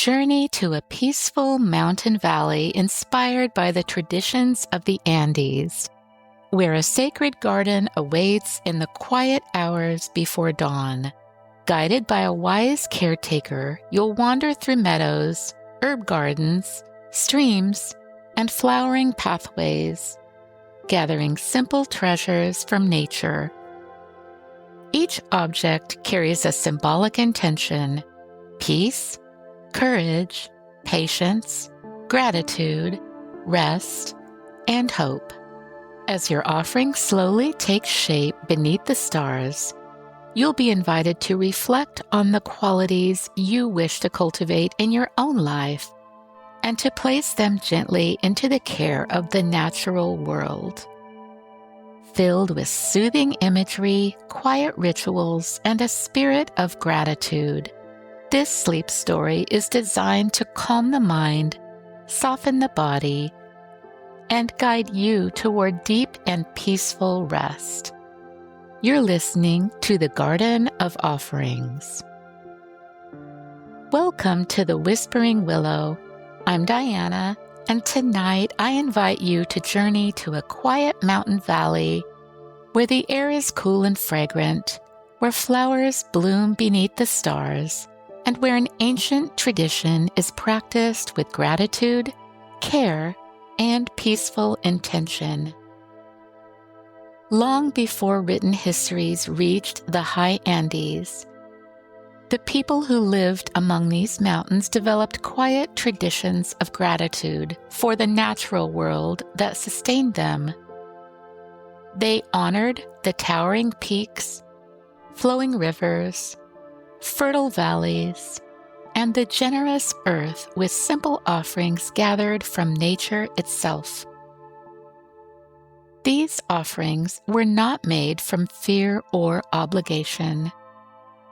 Journey to a peaceful mountain valley inspired by the traditions of the Andes, where a sacred garden awaits in the quiet hours before dawn. Guided by a wise caretaker, you'll wander through meadows, herb gardens, streams, and flowering pathways, gathering simple treasures from nature. Each object carries a symbolic intention: peace, courage, patience, gratitude, rest, and hope. As your offering slowly takes shape beneath the stars, you'll be invited to reflect on the qualities you wish to cultivate in your own life and to place them gently into the care of the natural world. Filled with soothing imagery, quiet rituals, and a spirit of gratitude, this sleep story is designed to calm the mind, soften the body, and guide you toward deep and peaceful rest. You're listening to the Garden of Offerings. Welcome to the Whispering Willow. I'm Diana, and tonight I invite you to journey to a quiet mountain valley where the air is cool and fragrant, where flowers bloom beneath the stars, and where an ancient tradition is practiced with gratitude, care, and peaceful intention. Long before written histories reached the high Andes, the people who lived among these mountains developed quiet traditions of gratitude for the natural world that sustained them. They honored the towering peaks, flowing rivers, fertile valleys, and the generous earth with simple offerings gathered from nature itself. These offerings were not made from fear or obligation,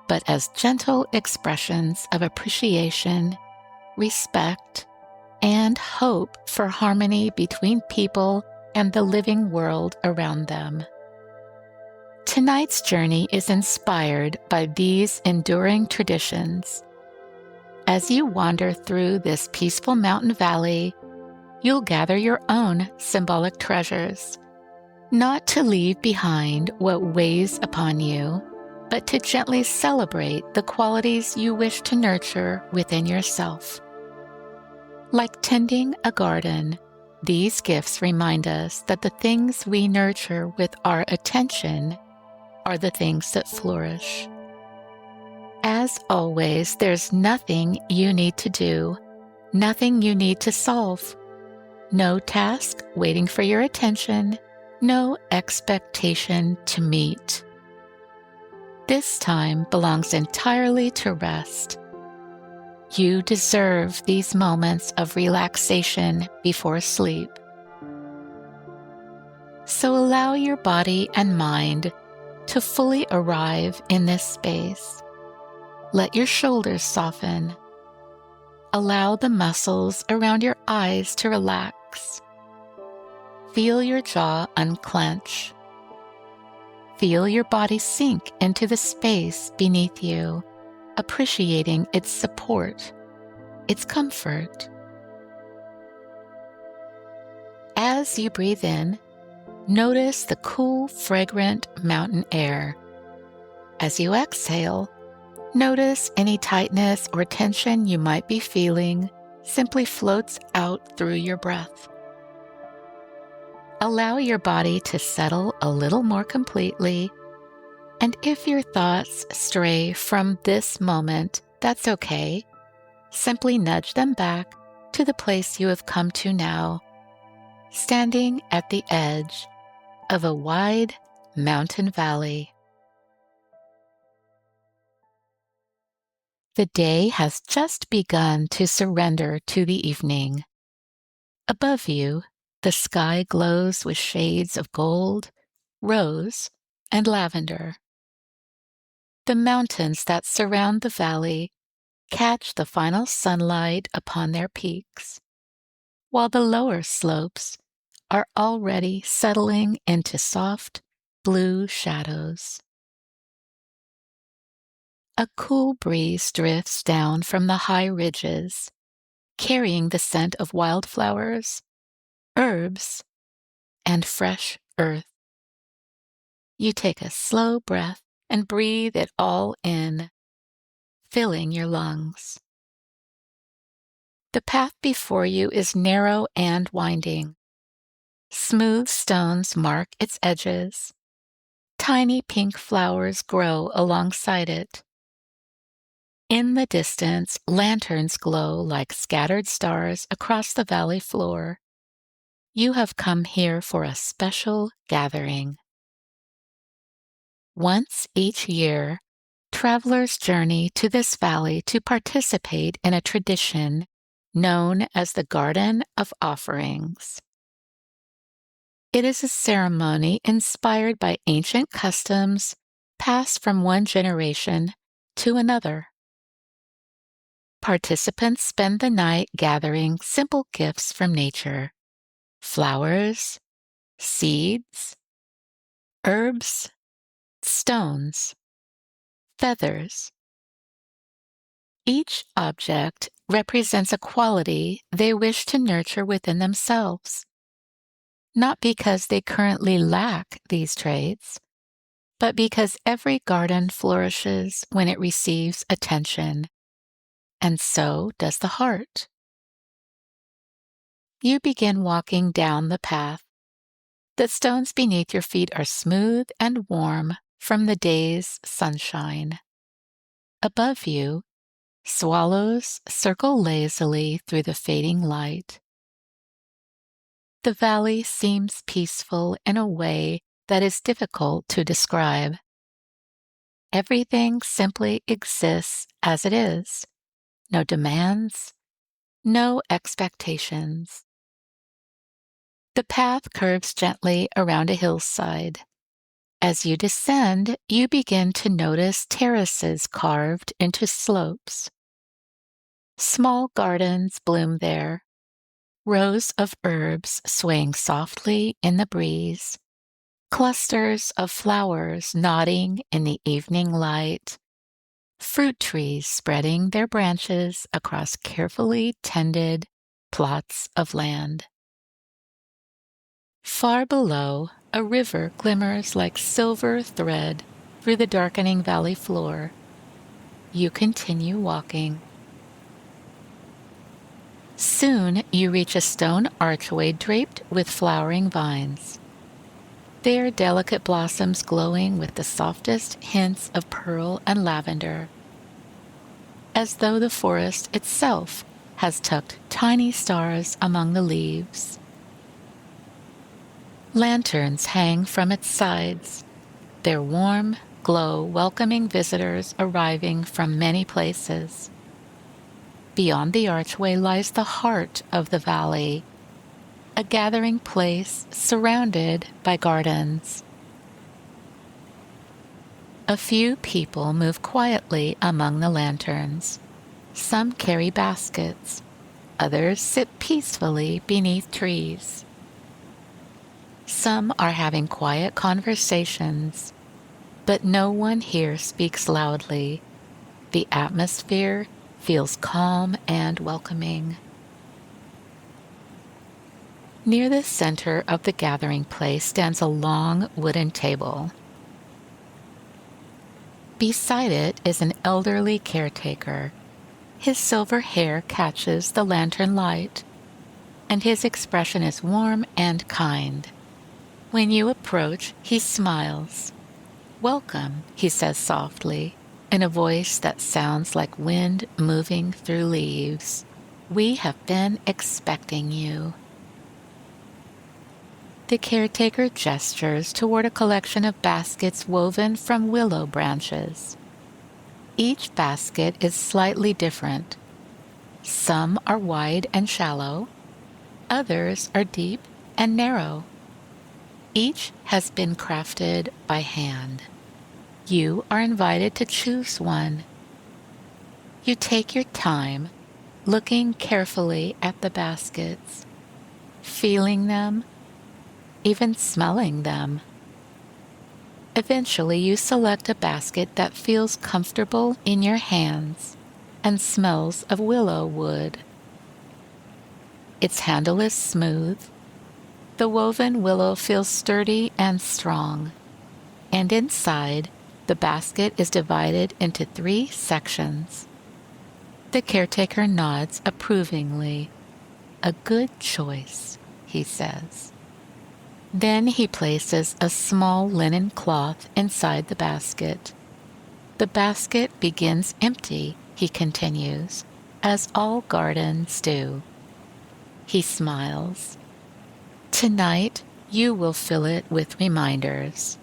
but as gentle expressions of appreciation, respect, and hope for harmony between people and the living world around them. Tonight's journey is inspired by these enduring traditions. As you wander through this peaceful mountain valley, you'll gather your own symbolic treasures, not to leave behind what weighs upon you, but to gently celebrate the qualities you wish to nurture within yourself. Like tending a garden, these gifts remind us that the things we nurture with our attention are the things that flourish. As always, there's nothing you need to do, nothing you need to solve, no task waiting for your attention, no expectation to meet. This time belongs entirely to rest. You deserve these moments of relaxation before sleep. So allow your body and mind to fully arrive in this space. Let your shoulders soften. Allow the muscles around your eyes to relax. Feel your jaw unclench. Feel your body sink into the space beneath you, appreciating its support, its comfort. As you breathe in, notice the cool, fragrant mountain air. As you exhale, notice any tightness or tension you might be feeling simply floats out through your breath. Allow your body to settle a little more completely, and if your thoughts stray from this moment, that's okay. Simply nudge them back to the place you have come to now, standing at the edge of a wide mountain valley. The day has just begun to surrender to the evening. Above you, the sky glows with shades of gold, rose, and lavender. The mountains that surround the valley catch the final sunlight upon their peaks, while the lower slopes are already settling into soft blue shadows. A cool breeze drifts down from the high ridges, carrying the scent of wildflowers, herbs, and fresh earth. You take a slow breath and breathe it all in, filling your lungs. The path before you is narrow and winding. Smooth stones mark its edges. Tiny pink flowers grow alongside it. In the distance, lanterns glow like scattered stars across the valley floor. You have come here for a special gathering. Once each year, travelers journey to this valley to participate in a tradition known as the Garden of Offerings. It is a ceremony inspired by ancient customs passed from one generation to another. Participants spend the night gathering simple gifts from nature: flowers, seeds, herbs, stones, feathers. Each object represents a quality they wish to nurture within themselves, not because they currently lack these traits, but because every garden flourishes when it receives attention, and so does the heart. You begin walking down the path. The stones beneath your feet are smooth and warm from the day's sunshine. Above you, swallows circle lazily through the fading light. The valley seems peaceful in a way that is difficult to describe. Everything simply exists as it is. No demands, no expectations. The path curves gently around a hillside. As you descend, you begin to notice terraces carved into slopes. Small gardens bloom there, rows of herbs swaying softly in the breeze, clusters of flowers nodding in the evening light, fruit trees spreading their branches across carefully tended plots of land. Far below, a river glimmers like silver thread through the darkening valley floor. You continue walking. Soon you reach a stone archway draped with flowering vines. Their delicate blossoms glowing with the softest hints of pearl and lavender, as though the forest itself has tucked tiny stars among the leaves. Lanterns hang from its sides, their warm glow welcoming visitors arriving from many places. Beyond the archway lies the heart of the valley, a gathering place surrounded by gardens. A few people move quietly among the lanterns. Some carry baskets, others sit peacefully beneath trees. Some are having quiet conversations, but no one here speaks loudly. The atmosphere feels calm and welcoming. Near the center of the gathering place stands a long wooden table. Beside it is an elderly caretaker. His silver hair catches the lantern light, and his expression is warm and kind. When you approach, he smiles. "Welcome," he says softly, in a voice that sounds like wind moving through leaves. "We have been expecting you." The caretaker gestures toward a collection of baskets woven from willow branches. Each basket is slightly different. Some are wide and shallow, others are deep and narrow. Each has been crafted by hand. You are invited to choose one. You take your time, looking carefully at the baskets, feeling them, even smelling them. Eventually, you select a basket that feels comfortable in your hands and smells of willow wood. Its handle is smooth. The woven willow feels sturdy and strong. And inside, the basket is divided into 3 sections. The caretaker nods approvingly. A good choice, he says. Then he places a small linen cloth inside the basket. The basket begins empty, he continues, as all gardens do. He smiles. Tonight, you will fill it with reminders.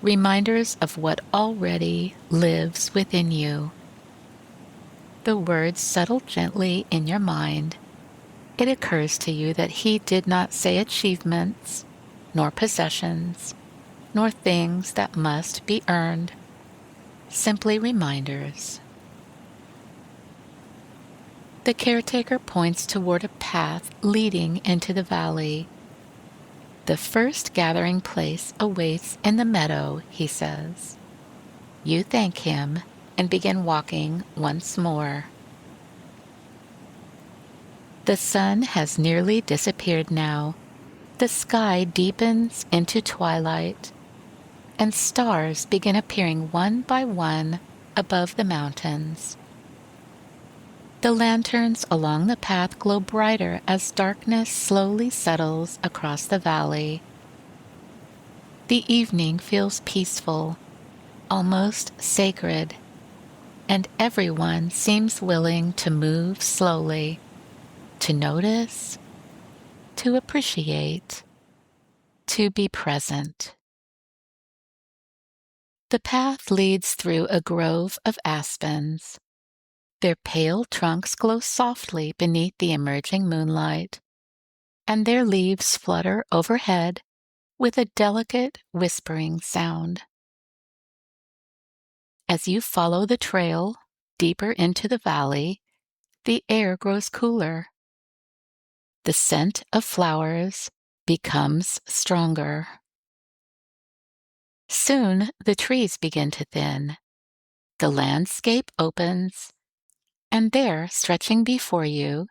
Reminders of what already lives within you. The words settle gently in your mind. It occurs to you that he did not say achievements, nor possessions, nor things that must be earned, simply reminders. The caretaker points toward a path leading into the valley. The first gathering place awaits in the meadow, he says. You thank him and begin walking once more. The sun has nearly disappeared now. The sky deepens into twilight, and stars begin appearing one by one above the mountains. The lanterns along the path glow brighter as darkness slowly settles across the valley. The evening feels peaceful, almost sacred, and everyone seems willing to move slowly, to notice, to appreciate, to be present. The path leads through a grove of aspens. Their pale trunks glow softly beneath the emerging moonlight, and their leaves flutter overhead with a delicate whispering sound. As you follow the trail deeper into the valley, the air grows cooler. The scent of flowers becomes stronger. Soon the trees begin to thin. The landscape opens, and there, stretching before you,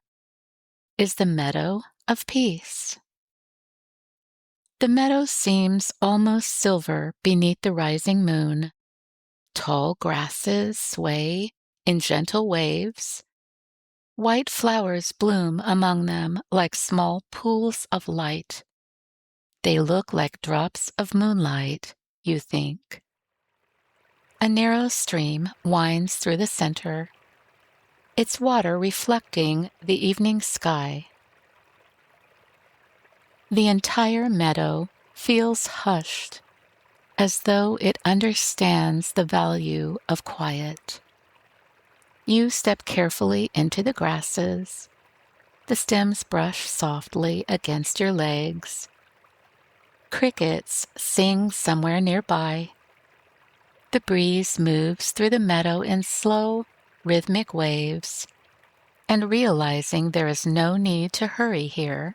is the meadow of peace. The meadow seems almost silver beneath the rising moon. Tall grasses sway in gentle waves. White flowers bloom among them like small pools of light. They look like drops of moonlight, you think. A narrow stream winds through the center, its water reflecting the evening sky. The entire meadow feels hushed, as though it understands the value of quiet. You step carefully into the grasses. The stems brush softly against your legs. Crickets sing somewhere nearby. The breeze moves through the meadow in slow, rhythmic waves, and realizing there is no need to hurry here,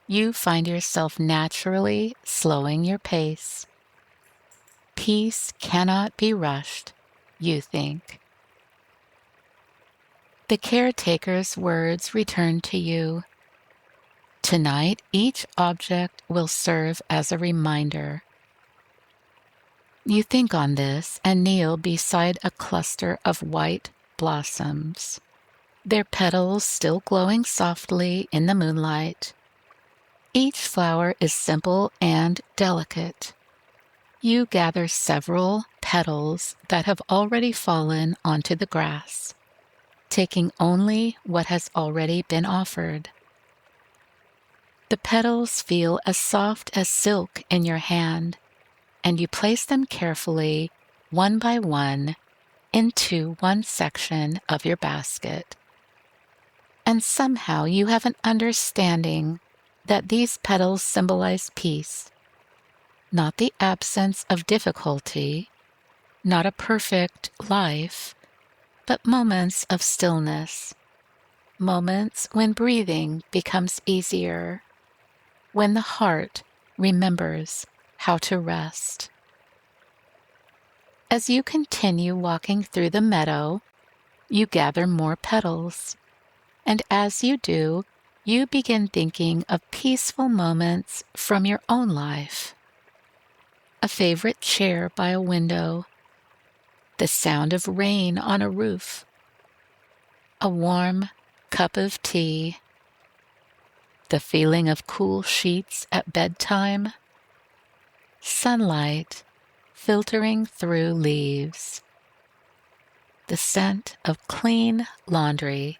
you find yourself naturally slowing your pace. Peace cannot be rushed, you think. The caretaker's words return to you. Tonight, each object will serve as a reminder. You think on this and kneel beside a cluster of white blossoms, their petals still glowing softly in the moonlight. Each flower is simple and delicate. You gather several petals that have already fallen onto the grass, taking only what has already been offered. The petals feel as soft as silk in your hand, and you place them carefully, one by one, into one section of your basket. And somehow you have an understanding that these petals symbolize peace, not the absence of difficulty, not a perfect life, but moments of stillness, moments when breathing becomes easier, when the heart remembers how to rest. As you continue walking through the meadow, you gather more petals, and as you do, you begin thinking of peaceful moments from your own life. A favorite chair by a window, the sound of rain on a roof, a warm cup of tea, the feeling of cool sheets at bedtime, sunlight filtering through leaves, the scent of clean laundry,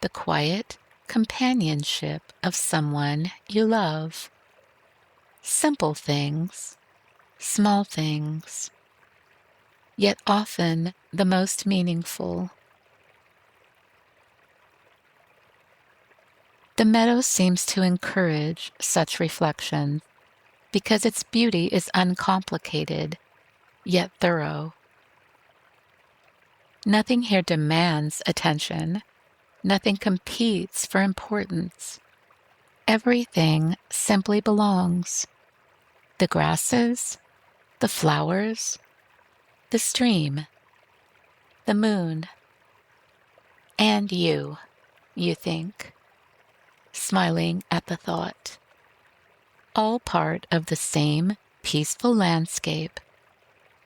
the quiet companionship of someone you love. Simple things, small things, yet often the most meaningful. The meadow seems to encourage such reflections because its beauty is uncomplicated, yet thorough. Nothing here demands attention. Nothing competes for importance. Everything simply belongs. The grasses, the flowers, the stream, the moon, and you think, smiling at the thought. All part of the same peaceful landscape,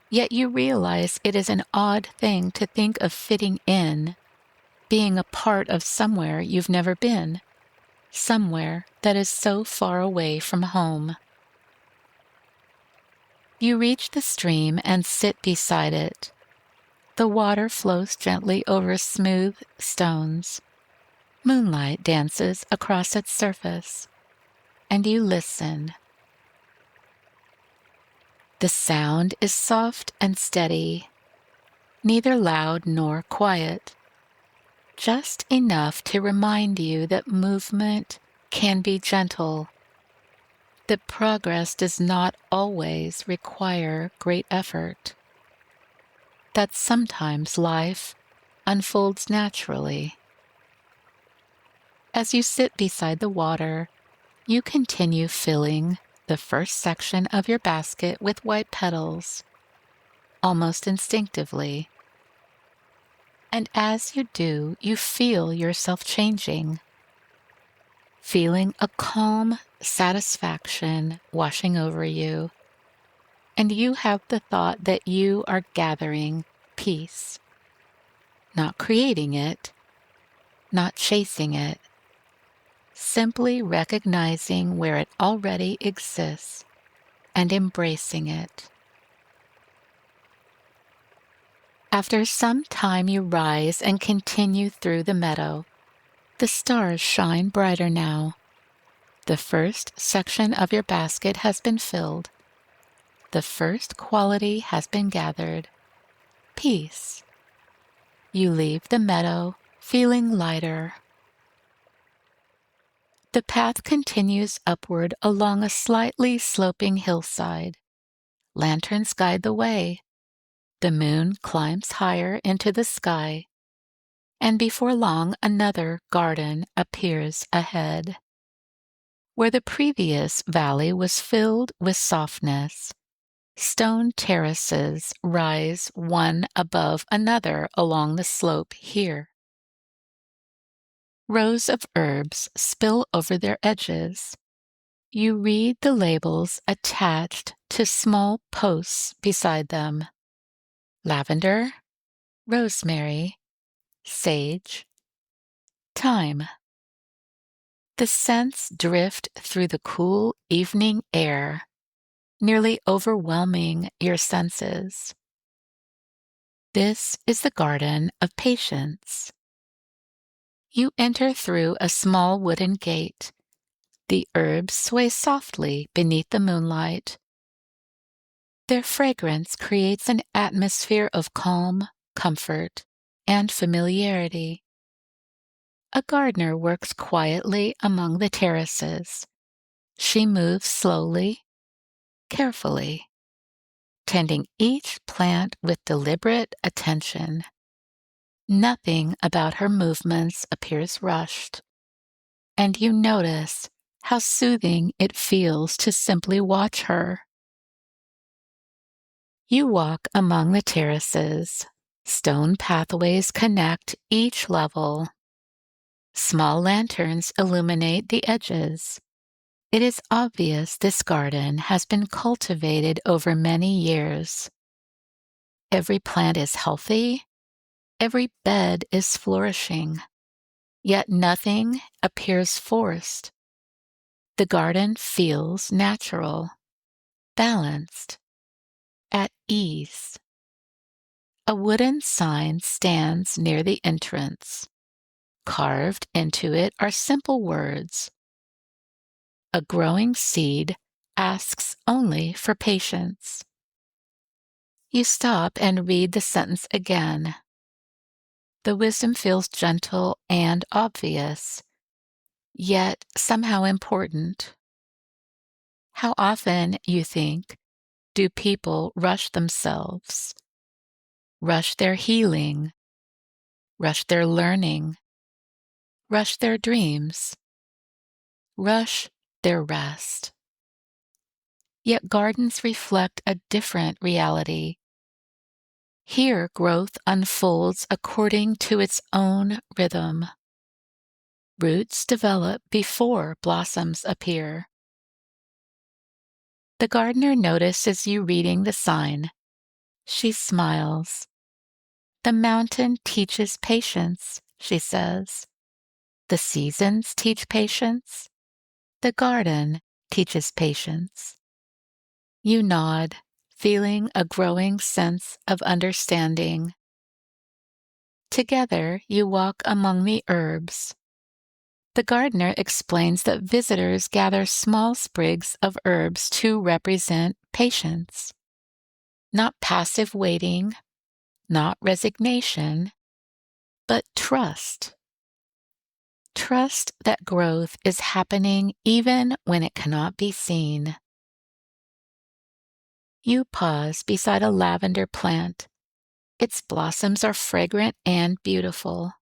yet you realize it is an odd thing to think of fitting in, being a part of somewhere you've never been, somewhere that is so far away from home. You reach the stream and sit beside it. The water flows gently over smooth stones. Moonlight dances across its surface, and you listen. The sound is soft and steady, neither loud nor quiet, just enough to remind you that movement can be gentle, that progress does not always require great effort, that sometimes life unfolds naturally. As you sit beside the water, you continue filling the first section of your basket with white petals, almost instinctively. And as you do, you feel yourself changing, feeling a calm satisfaction washing over you, and you have the thought that you are gathering peace, not creating it, not chasing it, simply recognizing where it already exists and embracing it. After some time you rise and continue through the meadow. The stars shine brighter now. The first section of your basket has been filled. The first quality has been gathered. Peace. You leave the meadow feeling lighter. The path continues upward along a slightly sloping hillside. Lanterns guide the way. The moon climbs higher into the sky, and before long another garden appears ahead. Where the previous valley was filled with softness, stone terraces rise one above another along the slope here. Rows of herbs spill over their edges. You read the labels attached to small posts beside them. Lavender, rosemary, sage, thyme. The scents drift through the cool evening air, nearly overwhelming your senses. This is the garden of patience. You enter through a small wooden gate. The herbs sway softly beneath the moonlight. Their fragrance creates an atmosphere of calm, comfort, and familiarity. A gardener works quietly among the terraces. She moves slowly, carefully, tending each plant with deliberate attention. Nothing about her movements appears rushed, and you notice how soothing it feels to simply watch her. You walk among the terraces. Stone pathways connect each level. Small lanterns illuminate the edges. It is obvious this garden has been cultivated over many years. Every plant is healthy. Every bed is flourishing. Yet nothing appears forced. The garden feels natural, balanced, at ease. A wooden sign stands near the entrance. Carved into it are simple words. A growing seed asks only for patience. You stop and read the sentence again. The wisdom feels gentle and obvious, yet somehow important. How often, you think, do people rush themselves, rush their healing, rush their learning, rush their dreams, rush their rest? Yet gardens reflect a different reality. Here growth unfolds according to its own rhythm. Roots develop before blossoms appear. The gardener notices you reading the sign. She smiles. The mountain teaches patience, she says. The seasons teach patience. The garden teaches patience. You nod, feeling a growing sense of understanding. Together, you walk among the herbs. The gardener explains that visitors gather small sprigs of herbs to represent patience. Not passive waiting, not resignation, but trust. Trust that growth is happening even when it cannot be seen. You pause beside a lavender plant. Its blossoms are fragrant and beautiful.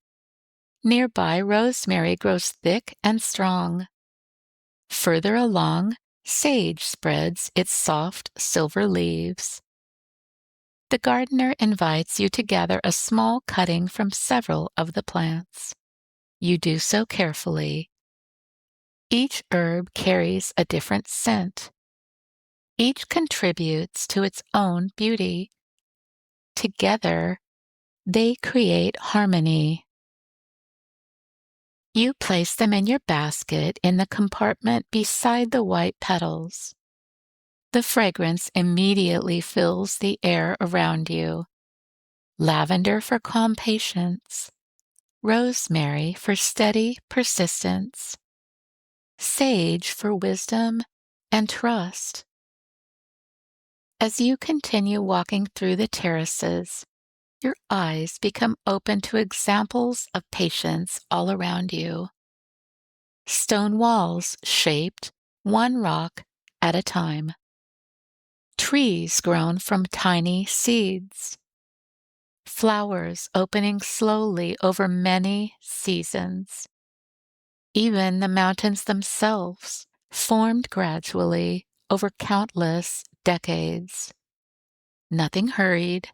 Nearby, rosemary grows thick and strong. Further along, sage spreads its soft silver leaves. The gardener invites you to gather a small cutting from several of the plants. You do so carefully. Each herb carries a different scent. Each contributes to its own beauty. Together, they create harmony. You place them in your basket in the compartment beside the white petals. The fragrance immediately fills the air around you. Lavender for calm patience, rosemary for steady persistence, sage for wisdom and trust. As you continue walking through the terraces, your eyes become open to examples of patience all around you. Stone walls shaped one rock at a time. Trees grown from tiny seeds. Flowers opening slowly over many seasons. Even the mountains themselves formed gradually over countless decades. Nothing hurried,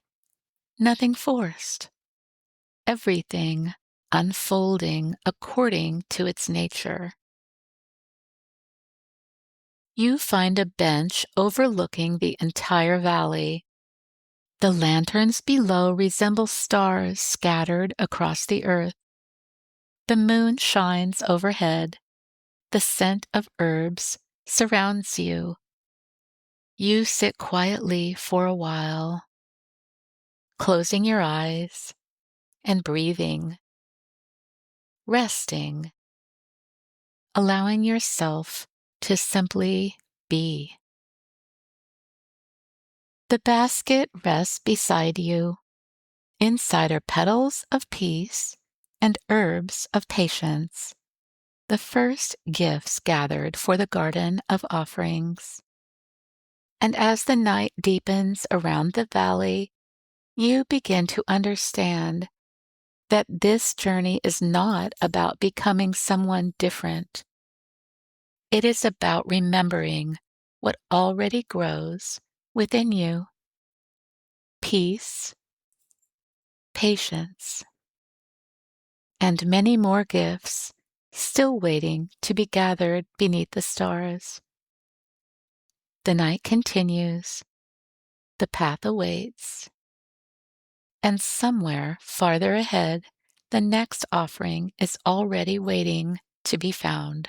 nothing forced. Everything unfolding according to its nature. You find a bench overlooking the entire valley. The lanterns below resemble stars scattered across the earth. The moon shines overhead. The scent of herbs surrounds you. You sit quietly for a while, closing your eyes and breathing, resting, allowing yourself to simply be. The basket rests beside you. Inside are petals of peace and herbs of patience, the first gifts gathered for the garden of offerings. And as the night deepens around the valley, you begin to understand that this journey is not about becoming someone different. It is about remembering what already grows within you. peace, patience, and many more gifts still waiting to be gathered beneath the stars. The night continues, the path awaits, and somewhere farther ahead, the next offering is already waiting to be found.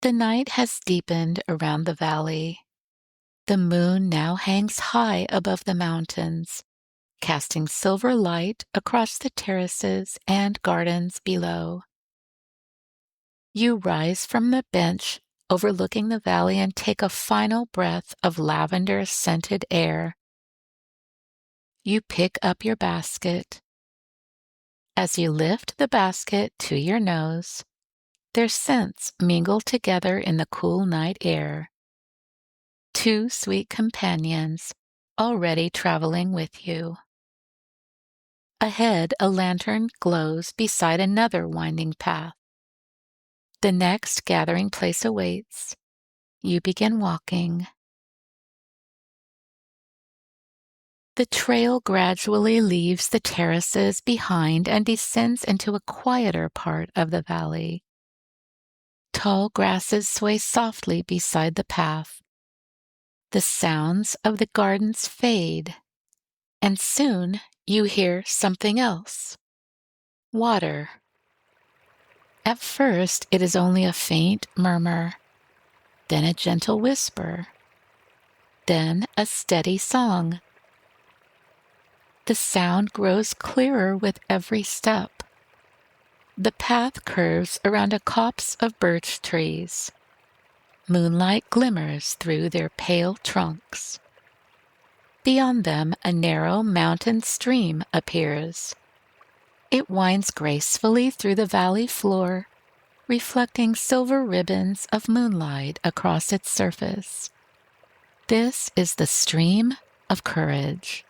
The night has deepened around the valley. The moon now hangs high above the mountains, casting silver light across the terraces and gardens below. You rise from the bench overlooking the valley and take a final breath of lavender-scented air. You pick up your basket. As you lift the basket to your nose, their scents mingle together in the cool night air. Two sweet companions already traveling with you. Ahead, a lantern glows beside another winding path. The next gathering place awaits. You begin walking. The trail gradually leaves the terraces behind and descends into a quieter part of the valley. Tall grasses sway softly beside the path. The sounds of the gardens fade, and soon you hear something else. Water. At first, it is only a faint murmur, then a gentle whisper, then a steady song. The sound grows clearer with every step. The path curves around a copse of birch trees. Moonlight glimmers through their pale trunks. Beyond them, a narrow mountain stream appears. It winds gracefully through the valley floor, reflecting silver ribbons of moonlight across its surface. This is the stream of courage.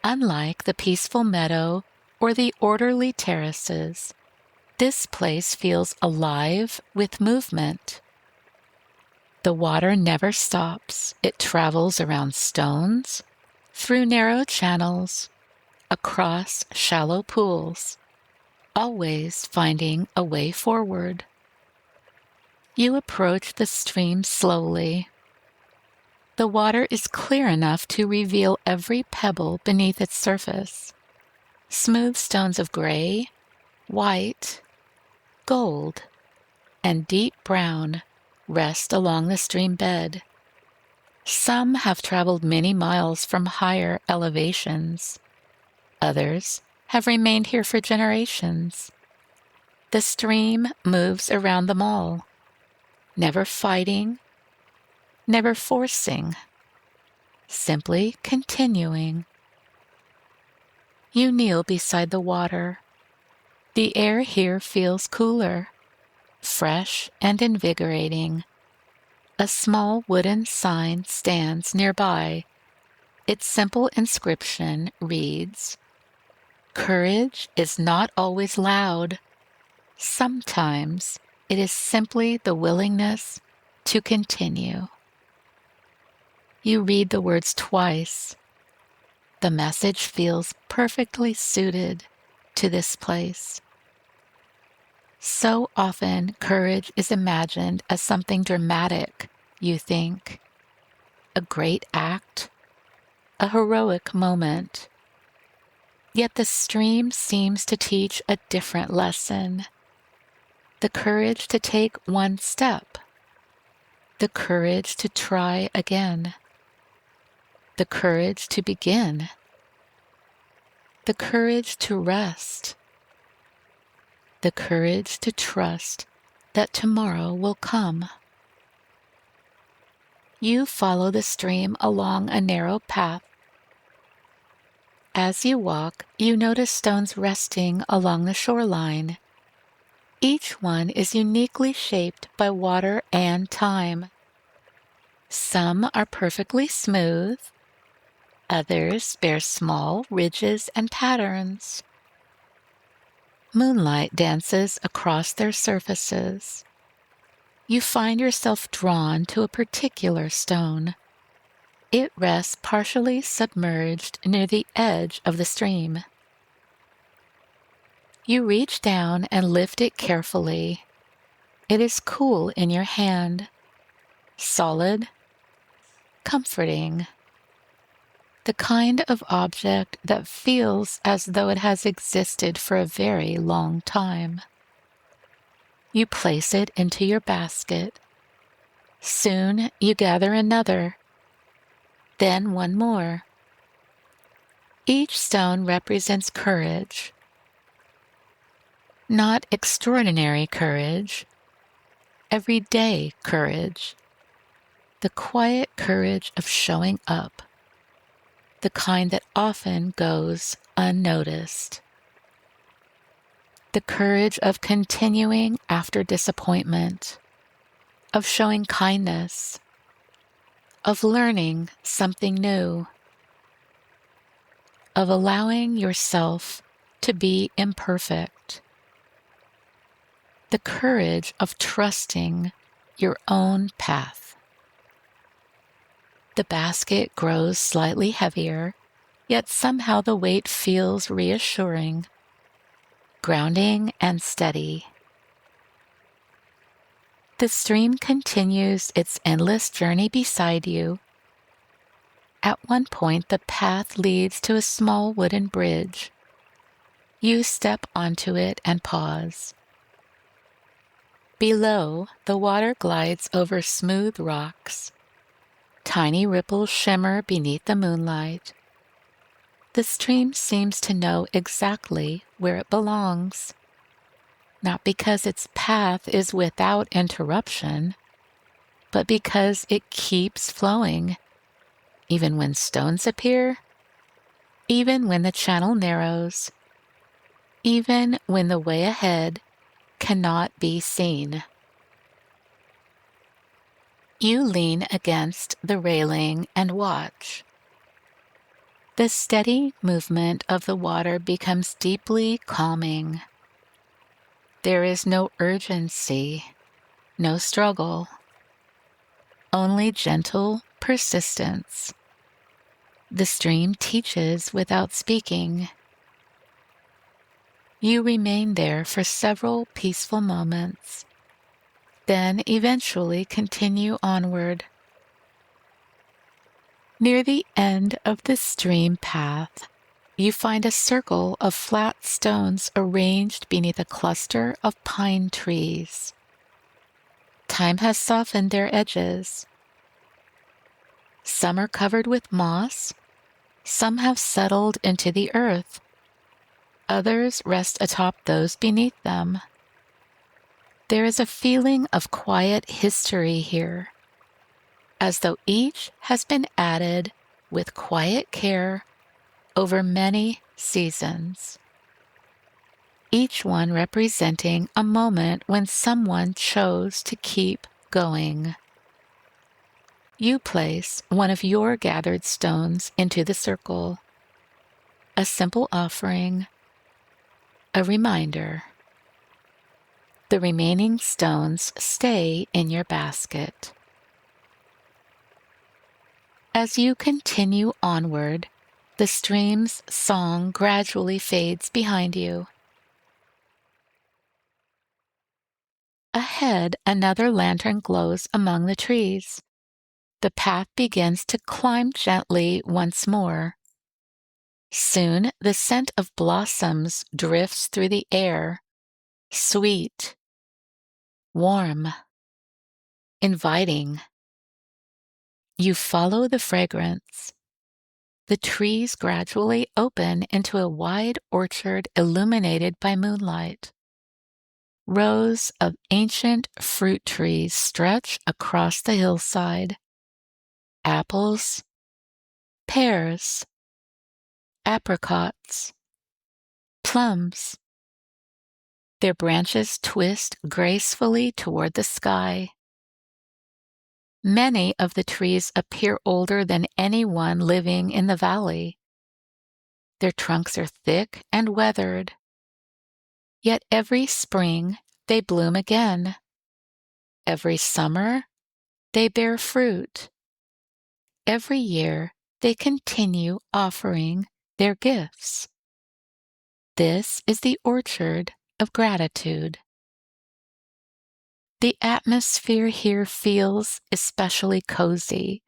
Unlike the peaceful meadow or the orderly terraces, this place feels alive with movement. The water never stops. It travels around stones, through narrow channels, across shallow pools, always finding a way forward. You approach the stream slowly. The water is clear enough to reveal every pebble beneath its surface. Smooth stones of gray, white, gold, and deep brown rest along the stream bed. Some have traveled many miles from higher elevations. Others have remained here for generations. The stream moves around them all, never fighting, never forcing, simply continuing. You kneel beside the water. The air here feels cooler, fresh and invigorating. A small wooden sign stands nearby. Its simple inscription reads, "Courage is not always loud. Sometimes it is simply the willingness to continue." You read the words twice. The message feels perfectly suited to this place. So often, courage is imagined as something dramatic, you think. A great act, a heroic moment. Yet the stream seems to teach a different lesson. The courage to take one step. The courage to try again. The courage to begin. The courage to rest. The courage to trust that tomorrow will come. You follow the stream along a narrow path. As you walk, you notice stones resting along the shoreline. Each one is uniquely shaped by water and time. Some are perfectly smooth. Others bear small ridges and patterns. Moonlight dances across their surfaces. You find yourself drawn to a particular stone. It rests partially submerged near the edge of the stream. You reach down and lift it carefully. It is cool in your hand, solid, comforting. The kind of object that feels as though it has existed for a very long time. You place it into your basket. Soon you gather another, then one more. Each stone represents courage. Not extraordinary courage, everyday courage. The quiet courage of showing up. The kind that often goes unnoticed. The courage of continuing after disappointment, of showing kindness, of learning something new, of allowing yourself to be imperfect. The courage of trusting your own path. The basket grows slightly heavier, yet somehow the weight feels reassuring, grounding and steady. The stream continues its endless journey beside you. At one point, the path leads to a small wooden bridge. You step onto it and pause. Below, the water glides over smooth rocks. Tiny ripples shimmer beneath the moonlight. The stream seems to know exactly where it belongs. Not because its path is without interruption, but because it keeps flowing, even when stones appear, even when the channel narrows, even when the way ahead cannot be seen. You lean against the railing and watch. The steady movement of the water becomes deeply calming. There is no urgency, no struggle, only gentle persistence. The stream teaches without speaking. You remain there for several peaceful moments, then eventually continue onward. Near the end of the stream path, you find a circle of flat stones arranged beneath a cluster of pine trees. Time has softened their edges. Some are covered with moss, some have settled into the earth. Others rest atop those beneath them. There is a feeling of quiet history here, as though each has been added with quiet care over many seasons. Each one representing a moment when someone chose to keep going. You place one of your gathered stones into the circle. A simple offering, a reminder. The remaining stones stay in your basket. As you continue onward, the stream's song gradually fades behind you. Ahead, another lantern glows among the trees. The path begins to climb gently once more. Soon, the scent of blossoms drifts through the air, sweet, warm, inviting. You follow the fragrance. The trees gradually open into a wide orchard illuminated by moonlight. Rows of ancient fruit trees stretch across the hillside. Apples, pears, apricots, plums. Their branches twist gracefully toward the sky. Many of the trees appear older than anyone living in the valley. Their trunks are thick and weathered. Yet every spring they bloom again. Every summer they bear fruit. every year they continue offering their gifts. This is the orchard of gratitude. The atmosphere here feels especially cozy.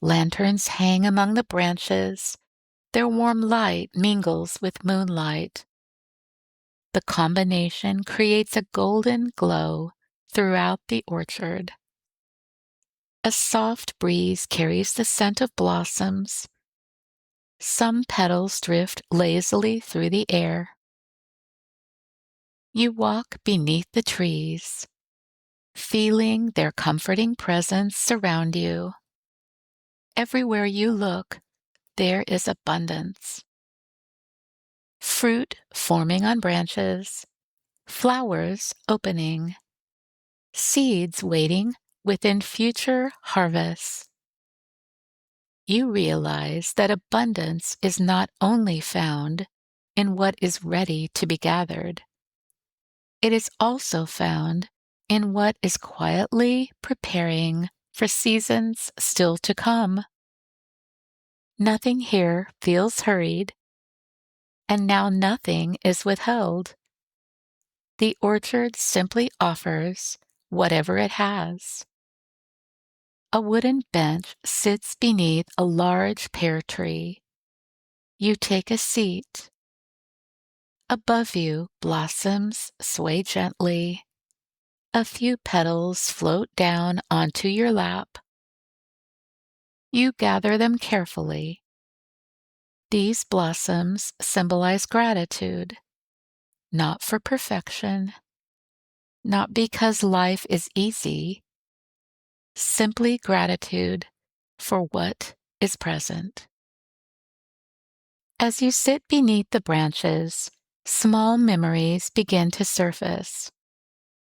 Lanterns hang among the branches. Their warm light mingles with moonlight. The combination creates a golden glow throughout the orchard. A soft breeze carries the scent of blossoms. Some petals drift lazily through the air. You walk beneath the trees, feeling their comforting presence surround you. Everywhere you look, there is abundance. Fruit forming on branches, flowers opening, seeds waiting within future harvests. You realize that abundance is not only found in what is ready to be gathered, it is also found in what is quietly preparing for seasons still to come. Nothing here feels hurried, and now nothing is withheld. The orchard simply offers whatever it has. A wooden bench sits beneath a large pear tree. You take a seat. Above you, blossoms sway gently. A few petals float down onto your lap. You gather them carefully. These blossoms symbolize gratitude, not for perfection, not because life is easy, simply gratitude for what is present. As you sit beneath the branches, small memories begin to surface.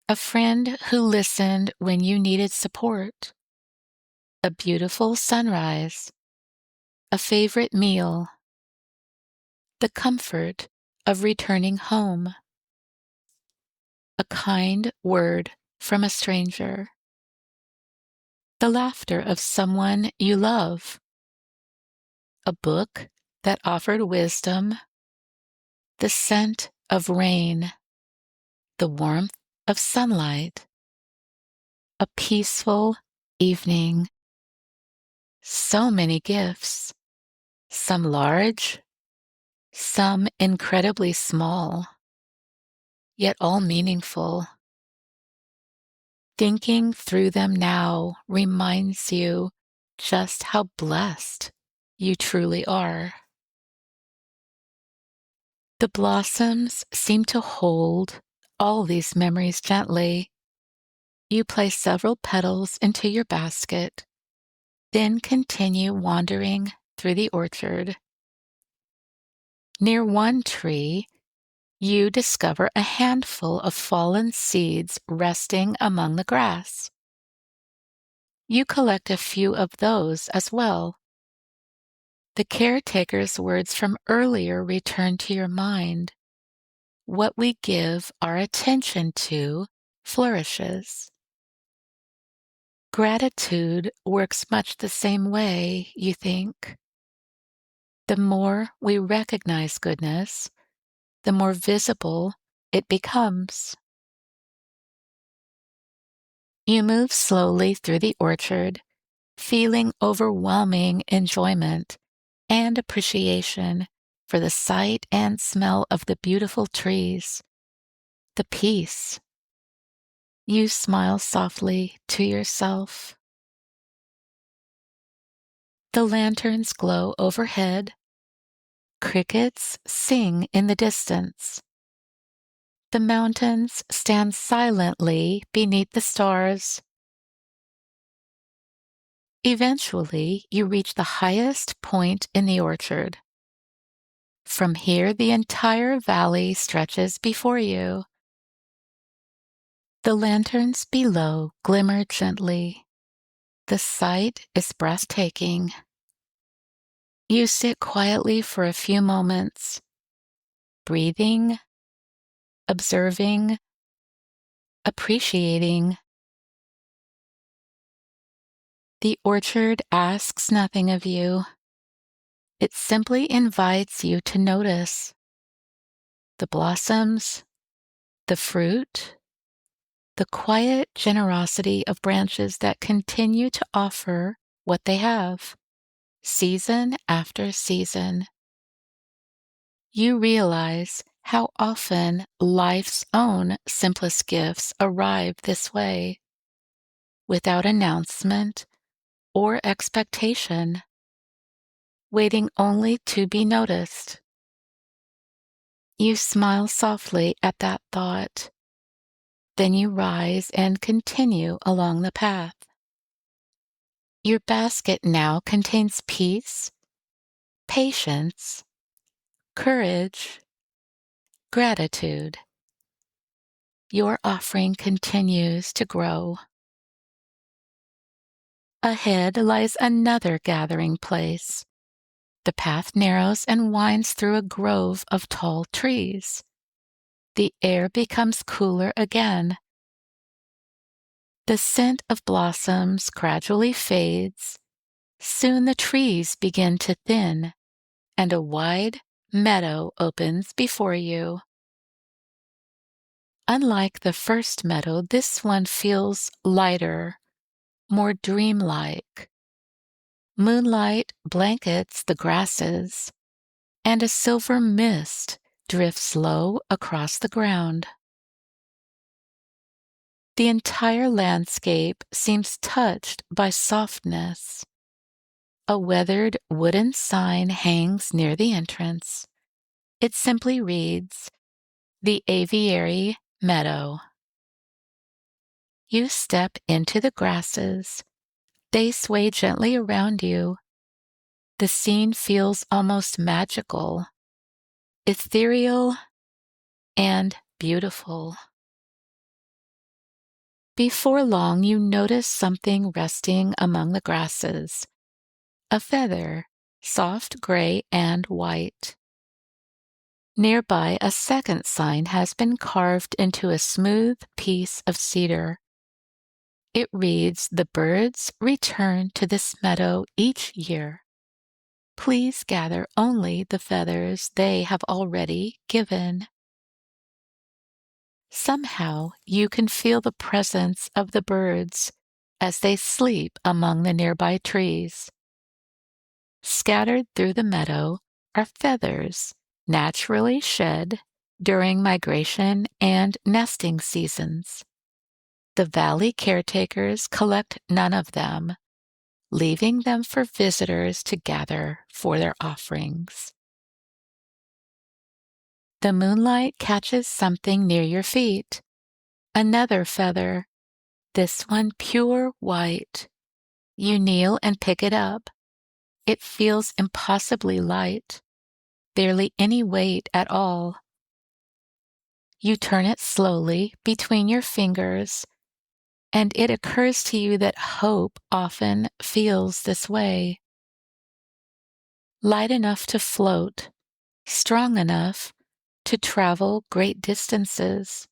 A friend who listened when you needed support, a beautiful sunrise, a favorite meal, the comfort of returning home, a kind word from a stranger, the laughter of someone you love, a book that offered wisdom, the scent of rain, the warmth of sunlight, a peaceful evening. So many gifts, some large, some incredibly small, yet all meaningful. Thinking through them now reminds you just how blessed you truly are. The blossoms seem to hold all these memories gently. You place several petals into your basket, then continue wandering through the orchard. Near one tree, you discover a handful of fallen seeds resting among the grass. You collect a few of those as well. The caretaker's words from earlier return to your mind. What we give our attention to flourishes. Gratitude works much the same way, you think. The more we recognize goodness, the more visible it becomes. You move slowly through the orchard, feeling overwhelming enjoyment and appreciation for the sight and smell of the beautiful trees, the peace. You smile softly to yourself. The lanterns glow overhead. Crickets sing in the distance. The mountains stand silently beneath the stars. Eventually, you reach the highest point in the orchard. From here, the entire valley stretches before you. The lanterns below glimmer gently. The sight is breathtaking. You sit quietly for a few moments, breathing, observing, appreciating. The orchard asks nothing of you. It simply invites you to notice the blossoms, the fruit, the quiet generosity of branches that continue to offer what they have, season after season. You realize how often life's own simplest gifts arrive this way, without announcement or expectation, waiting only to be noticed. You smile softly at that thought. Then you rise and continue along the path. Your basket now contains peace, patience, courage, gratitude. Your offering continues to grow. Ahead lies another gathering place. The path narrows and winds through a grove of tall trees. The air becomes cooler again. The scent of blossoms gradually fades. Soon the trees begin to thin, and a wide meadow opens before you. Unlike the first meadow, this one feels lighter, more dreamlike. Moonlight blankets the grasses, and a silver mist drifts low across the ground. The entire landscape seems touched by softness. A weathered wooden sign hangs near the entrance. It simply reads, "The Aviary Meadow." You step into the grasses. They sway gently around you. The scene feels almost magical, ethereal, and beautiful. Before long, you notice something resting among the grasses. A feather, soft gray and white. Nearby, a second sign has been carved into a smooth piece of cedar. It reads, "The birds return to this meadow each year. Please gather only the feathers they have already given." Somehow, you can feel the presence of the birds as they sleep among the nearby trees. Scattered through the meadow are feathers naturally shed during migration and nesting seasons. The valley caretakers collect none of them, leaving them for visitors to gather for their offerings. The moonlight catches something near your feet. Another feather, this one pure white. You kneel and pick it up. It feels impossibly light, barely any weight at all. You turn it slowly between your fingers, and it occurs to you that hope often feels this way. Light enough to float, strong enough to travel great distances.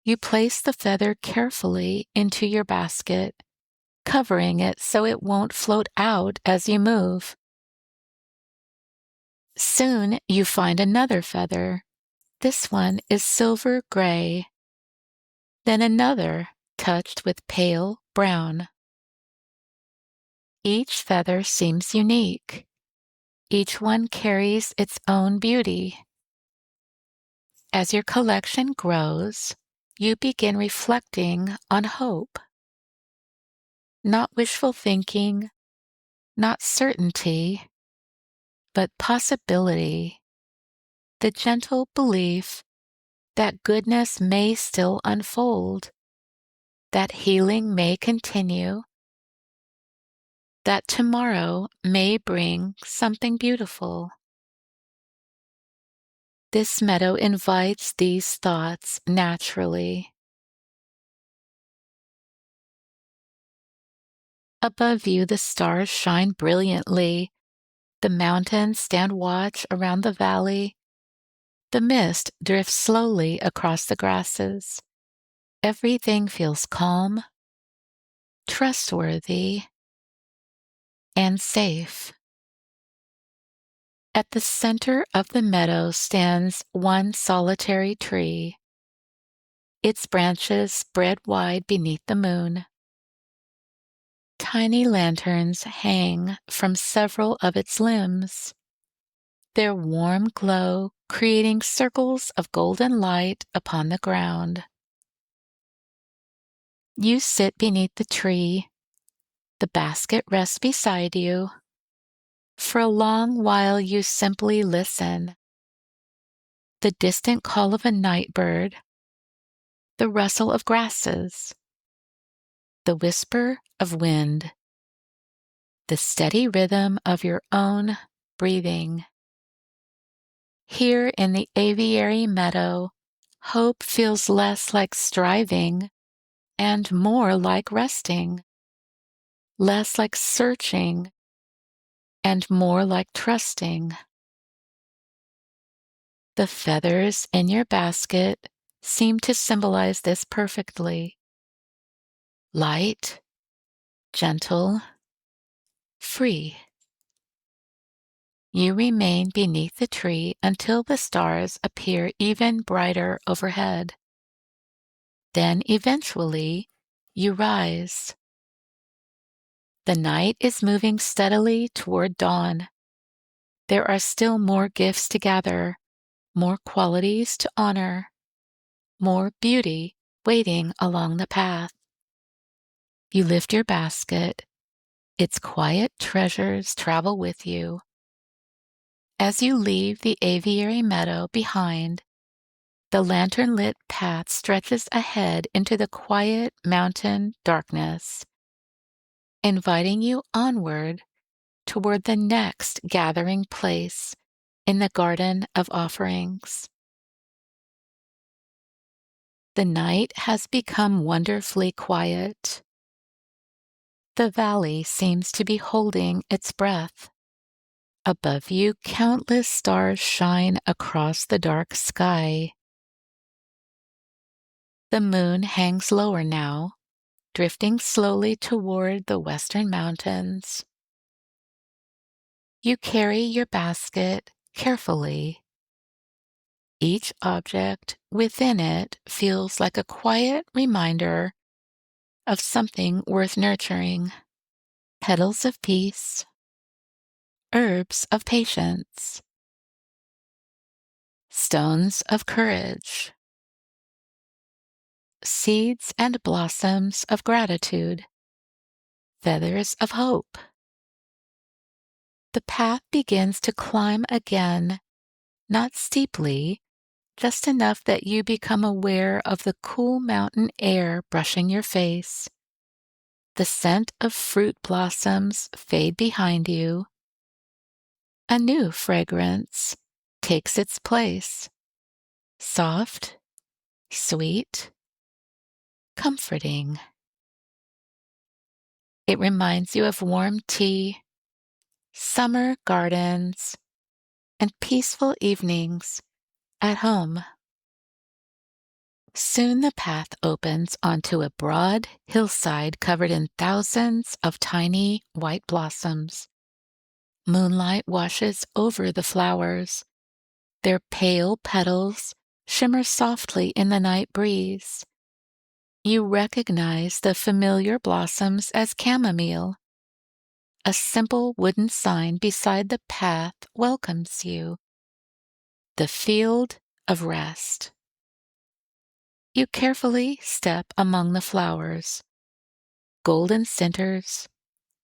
You place the feather carefully into your basket, covering it so it won't float out as you move. Soon you find another feather. This one is silver gray. Then another touched with pale brown. Each feather seems unique. Each one carries its own beauty. As your collection grows, you begin reflecting on hope. Not wishful thinking, not certainty, but possibility. The gentle belief that goodness may still unfold, that healing may continue, that tomorrow may bring something beautiful. This meadow invites these thoughts naturally. Above you, the stars shine brilliantly. The mountains stand watch around the valley. The mist drifts slowly across the grasses. Everything feels calm, trustworthy, and safe. At the center of the meadow stands one solitary tree, its branches spread wide beneath the moon. Tiny lanterns hang from several of its limbs, their warm glow creating circles of golden light upon the ground. You sit beneath the tree, the basket rests beside you. For a long while you simply listen. The distant call of a night bird, the rustle of grasses, the whisper of wind, the steady rhythm of your own breathing. Here in the aviary meadow, hope feels less like striving and more like resting, less like searching and more like trusting. The feathers in your basket seem to symbolize this perfectly. Light, gentle, free. You remain beneath the tree until the stars appear even brighter overhead. Then eventually, you rise. The night is moving steadily toward dawn. There are still more gifts to gather, more qualities to honor, more beauty waiting along the path. You lift your basket. Its quiet treasures travel with you. As you leave the aviary meadow behind, the lantern-lit path stretches ahead into the quiet mountain darkness, inviting you onward toward the next gathering place in the Garden of Offerings. The night has become wonderfully quiet. The valley seems to be holding its breath. Above you, countless stars shine across the dark sky. The moon hangs lower now, drifting slowly toward the western mountains. You carry your basket carefully. Each object within it feels like a quiet reminder of something worth nurturing. Petals of peace, herbs of patience, stones of courage, seeds and blossoms of gratitude, feathers of hope. The path begins to climb again, not steeply, just enough that you become aware of the cool mountain air brushing your face. The scent of fruit blossoms fade behind you. A new fragrance takes its place. Soft, sweet, comforting. It reminds you of warm tea, summer gardens, and peaceful evenings at home. Soon the path opens onto a broad hillside covered in thousands of tiny white blossoms. Moonlight washes over the flowers. Their pale petals shimmer softly in the night breeze. You recognize the familiar blossoms as chamomile. A simple wooden sign beside the path welcomes you. The field of rest. You carefully step among the flowers. Golden centers,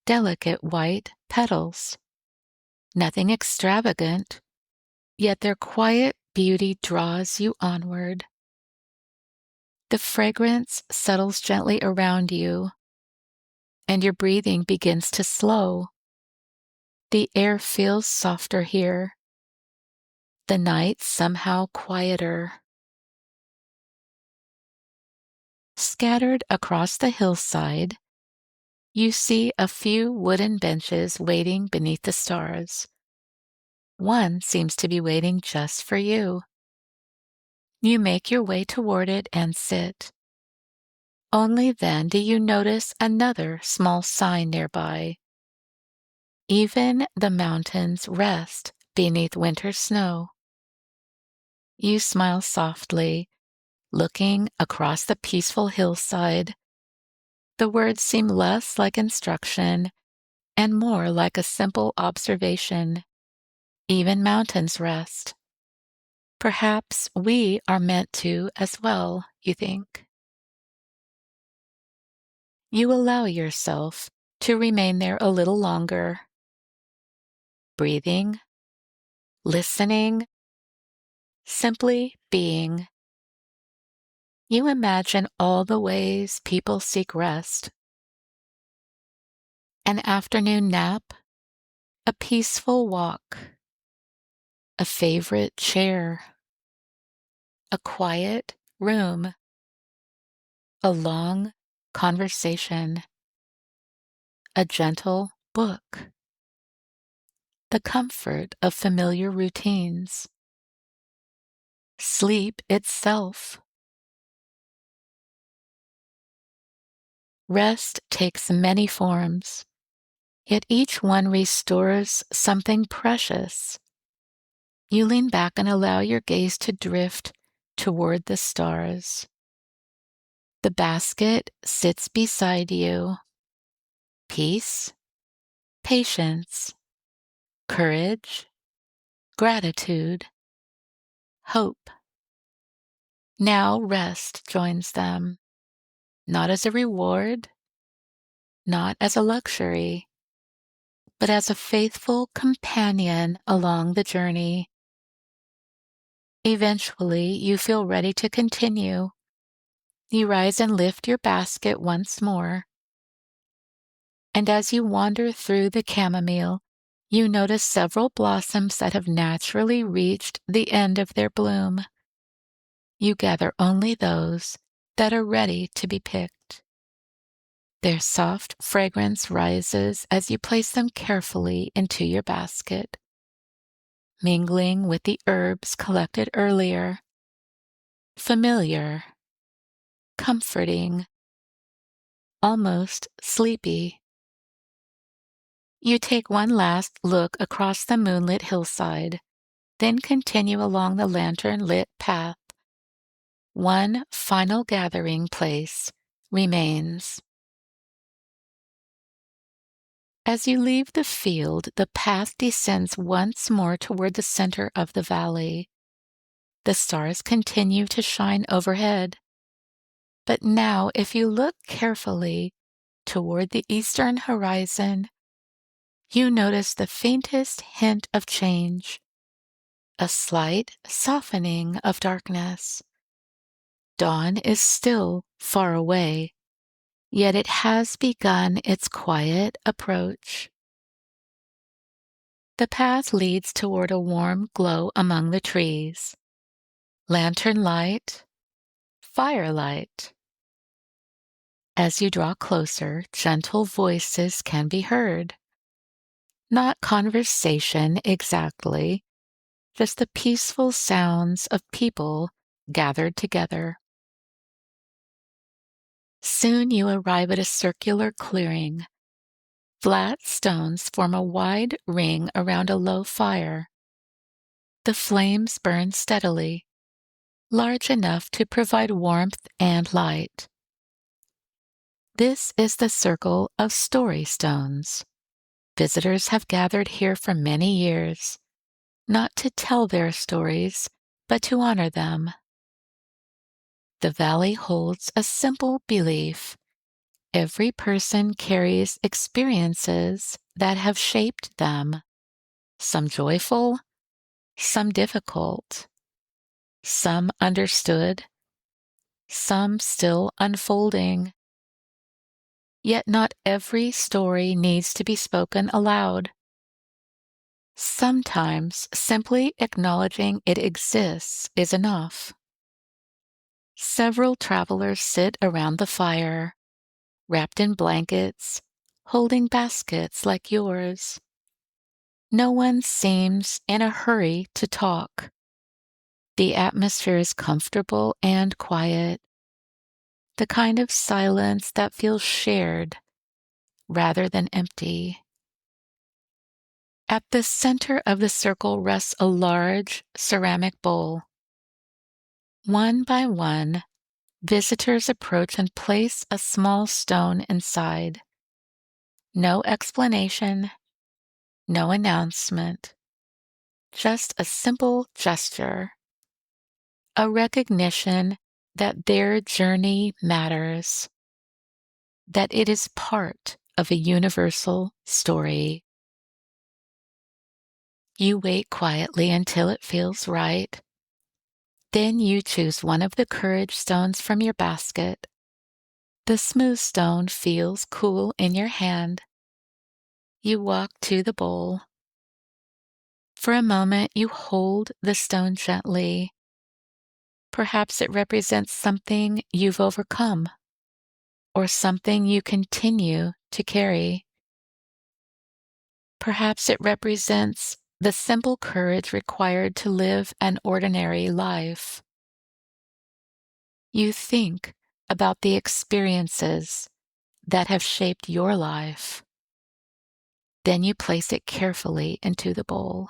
delicate white petals. Nothing extravagant, yet their quiet beauty draws you onward. The fragrance settles gently around you, and your breathing begins to slow. The air feels softer here. The night somehow quieter. Scattered across the hillside, you see a few wooden benches waiting beneath the stars. One seems to be waiting just for you. You make your way toward it and sit. Only then do you notice another small sign nearby. Even the mountains rest beneath winter snow. You smile softly, looking across the peaceful hillside. The words seem less like instruction and more like a simple observation. Even mountains rest. Perhaps we are meant to as well, you think. You allow yourself to remain there a little longer, breathing, listening, simply being. You imagine all the ways people seek rest. An afternoon nap, a peaceful walk, a favorite chair, a quiet room, a long conversation, a gentle book, the comfort of familiar routines, sleep itself. Rest takes many forms, yet each one restores something precious. You lean back and allow your gaze to drift toward the stars. The basket sits beside you. Peace, patience, courage, gratitude, hope. Now rest joins them, not as a reward, not as a luxury, but as a faithful companion along the journey. Eventually, you feel ready to continue. You rise and lift your basket once more. And as you wander through the chamomile, you notice several blossoms that have naturally reached the end of their bloom. You gather only those that are ready to be picked. Their soft fragrance rises as you place them carefully into your basket, mingling with the herbs collected earlier. Familiar, comforting, almost sleepy. You take one last look across the moonlit hillside, then continue along the lantern-lit path. One final gathering place remains. As you leave the field, the path descends once more toward the center of the valley. The stars continue to shine overhead. But now, if you look carefully toward the eastern horizon, you notice the faintest hint of change, a slight softening of darkness. Dawn is still far away, yet it has begun its quiet approach. The path leads toward a warm glow among the trees. Lantern light, firelight. As you draw closer, gentle voices can be heard. Not conversation exactly, just the peaceful sounds of people gathered together. Soon you arrive at a circular clearing. Flat stones form a wide ring around a low fire. The flames burn steadily, large enough to provide warmth and light. This is the circle of story stones. Visitors have gathered here for many years, not to tell their stories, but to honor them. The valley holds a simple belief. Every person carries experiences that have shaped them, some joyful, some difficult, some understood, some still unfolding. Yet not every story needs to be spoken aloud. Sometimes simply acknowledging it exists is enough. Several travelers sit around the fire, wrapped in blankets, holding baskets like yours. No one seems in a hurry to talk. The atmosphere is comfortable and quiet. the kind of silence that feels shared rather than empty. At the center of the circle rests a large ceramic bowl. One by one, visitors approach and place a small stone inside. No explanation, no announcement, just a simple gesture, a recognition that their journey matters, that it is part of a universal story. You wait quietly until it feels right. Then you choose one of the courage stones from your basket. The smooth stone feels cool in your hand. You walk to the bowl. For a moment, you hold the stone gently. Perhaps it represents something you've overcome or something you continue to carry. Perhaps it represents the simple courage required to live an ordinary life. You think about the experiences that have shaped your life. Then you place it carefully into the bowl.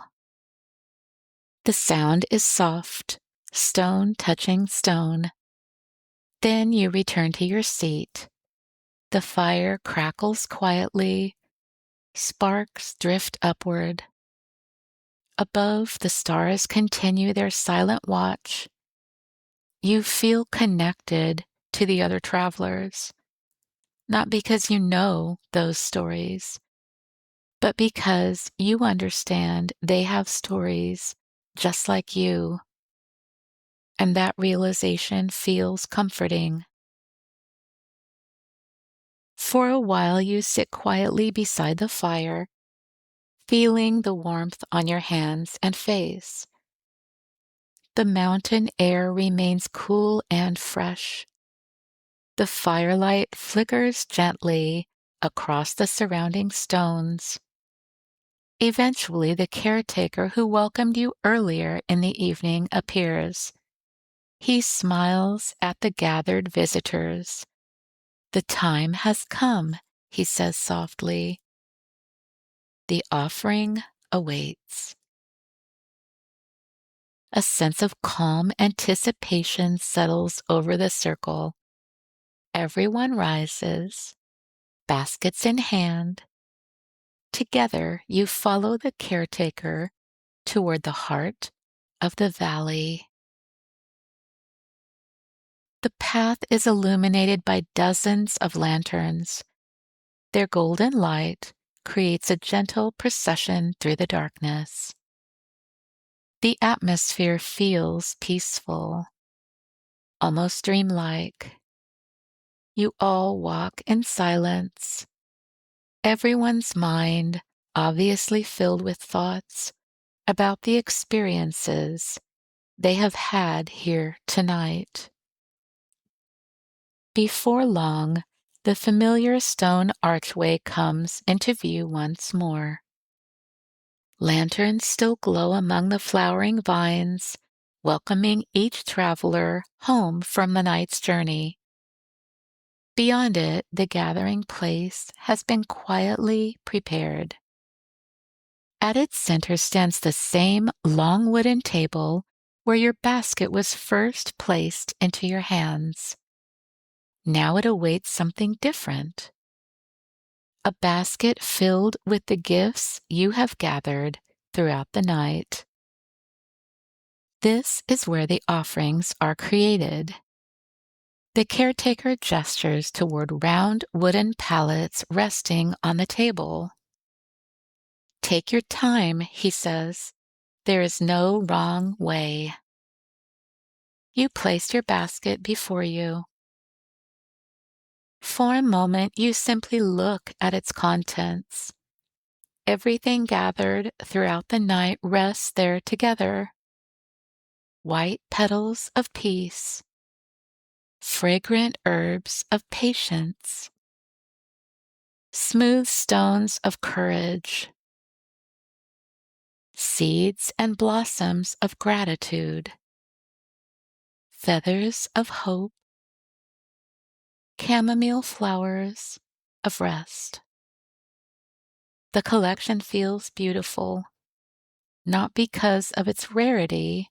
The sound is soft, stone touching stone. Then you return to your seat. The fire crackles quietly. Sparks drift upward. Above, the stars continue their silent watch. You feel connected to the other travelers, not because you know those stories, but because you understand they have stories just like you, and that realization feels comforting. For a while, you sit quietly beside the fire, feeling the warmth on your hands and face. The mountain air remains cool and fresh. The firelight flickers gently across the surrounding stones. Eventually, the caretaker who welcomed you earlier in the evening appears. He smiles at the gathered visitors. "The time has come," he says softly. "The offering awaits." A sense of calm anticipation settles over the circle. Everyone rises, baskets in hand. Together, you follow the caretaker toward the heart of the valley. The path is illuminated by dozens of lanterns. Their golden light creates a gentle procession through the darkness. The atmosphere feels peaceful, almost dreamlike. You all walk in silence, everyone's mind obviously filled with thoughts about the experiences they have had here tonight. Before long, the familiar stone archway comes into view once more. Lanterns still glow among the flowering vines, welcoming each traveler home from the night's journey. Beyond it, the gathering place has been quietly prepared. At its center stands the same long wooden table where your basket was first placed into your hands. Now it awaits something different. A basket filled with the gifts you have gathered throughout the night. This is where the offerings are created. The caretaker gestures toward round wooden pallets resting on the table. "Take your time," he says. "There is no wrong way." You place your basket before you. For a moment, you simply look at its contents. Everything gathered throughout the night rests there together. White petals of peace, fragrant herbs of patience, smooth stones of courage, seeds and blossoms of gratitude, feathers of hope, chamomile flowers of rest. The collection feels beautiful, not because of its rarity,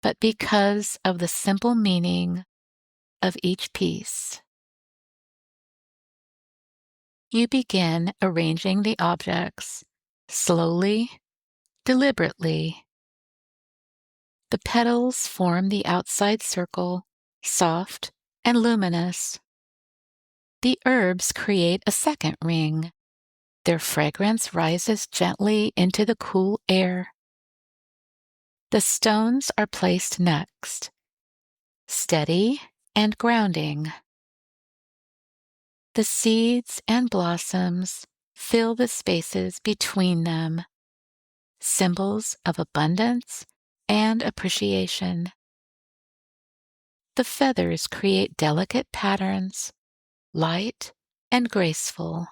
but because of the simple meaning of each piece. You begin arranging the objects slowly, deliberately. The petals form the outside circle, soft and luminous. The herbs create a second ring. Their fragrance rises gently into the cool air. The stones are placed next, steady and grounding. The seeds and blossoms fill the spaces between them, symbols of abundance and appreciation. The feathers create delicate patterns, light and graceful.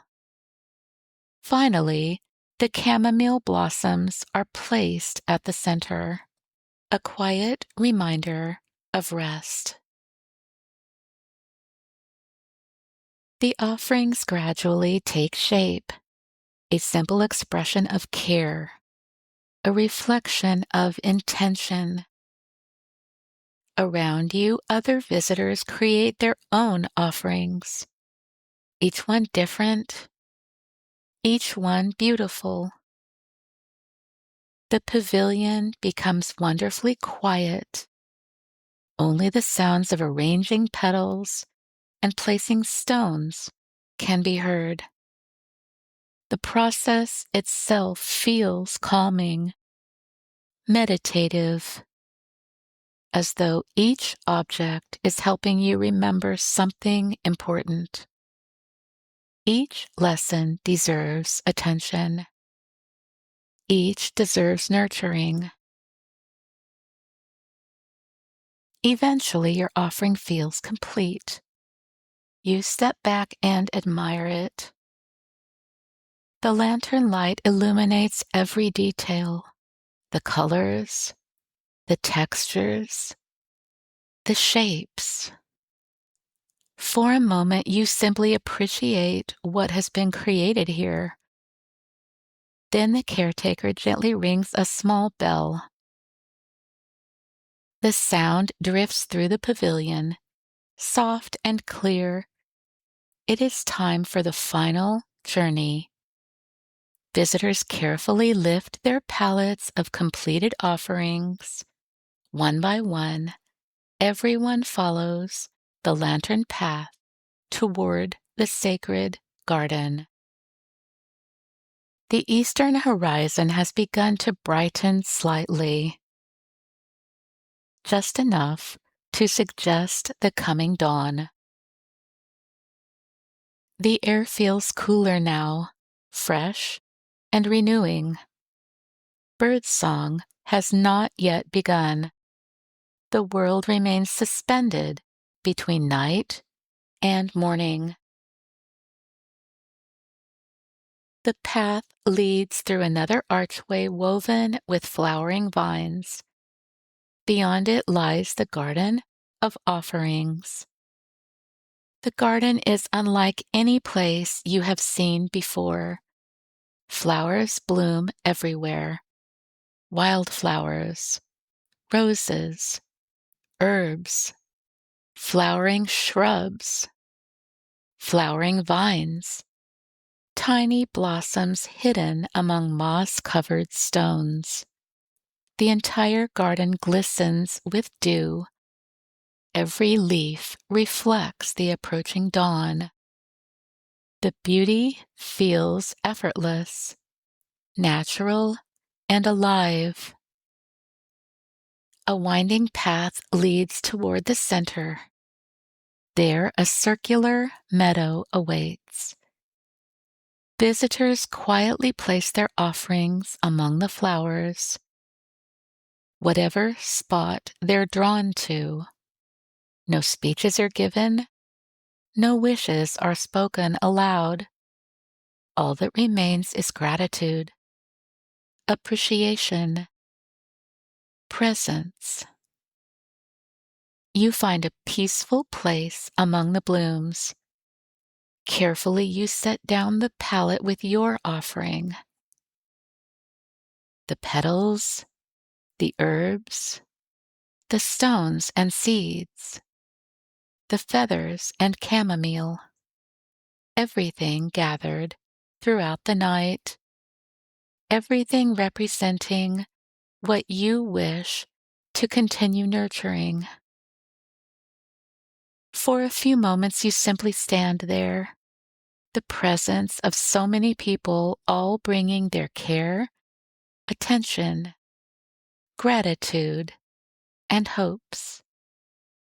Finally, the chamomile blossoms are placed at the center, a quiet reminder of rest. The offerings gradually take shape, a simple expression of care, a reflection of intention. Around you, other visitors create their own offerings, each one different, each one beautiful. The pavilion becomes wonderfully quiet. Only the sounds of arranging petals and placing stones can be heard. The process itself feels calming, meditative, as though each object is helping you remember something important. Each lesson deserves attention. Each deserves nurturing. Eventually, your offering feels complete. You step back and admire it. The lantern light illuminates every detail, the colors, the textures, the shapes. For a moment, you simply appreciate what has been created here. Then the caretaker gently rings a small bell. The sound drifts through the pavilion, soft and clear. It is time for the final journey. Visitors carefully lift their pallets of completed offerings. One by one, everyone follows the lantern path toward the sacred garden. The eastern horizon has begun to brighten slightly, just enough to suggest the coming dawn. The air feels cooler now, fresh and renewing. Birdsong has not yet begun. The world remains suspended between night and morning. The path leads through another archway woven with flowering vines. Beyond it lies the garden of offerings. The garden is unlike any place you have seen before. Flowers bloom everywhere. Wildflowers, roses, herbs, flowering shrubs, flowering vines, tiny blossoms hidden among moss-covered stones. The entire garden glistens with dew. Every leaf reflects the approaching dawn. The beauty feels effortless, natural, and alive. A winding path leads toward the center. There, a circular meadow awaits. Visitors quietly place their offerings among the flowers, whatever spot they're drawn to. No speeches are given, no wishes are spoken aloud. All that remains is gratitude, appreciation, presence. You find a peaceful place among the blooms. Carefully, you set down the palette with your offering. The petals, the herbs, the stones and seeds, the feathers and chamomile. Everything gathered throughout the night, everything representing what you wish to continue nurturing. For a few moments, you simply stand there, the presence of so many people all bringing their care, attention, gratitude, and hopes,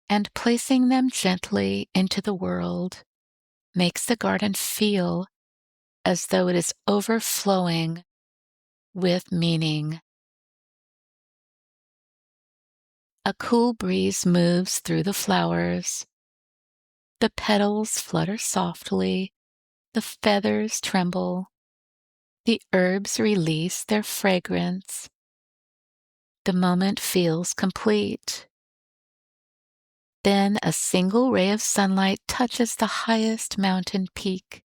and placing them gently into the world makes the garden feel as though it is overflowing with meaning. A cool breeze moves through the flowers. The petals flutter softly, the feathers tremble, the herbs release their fragrance. The moment feels complete. Then a single ray of sunlight touches the highest mountain peak.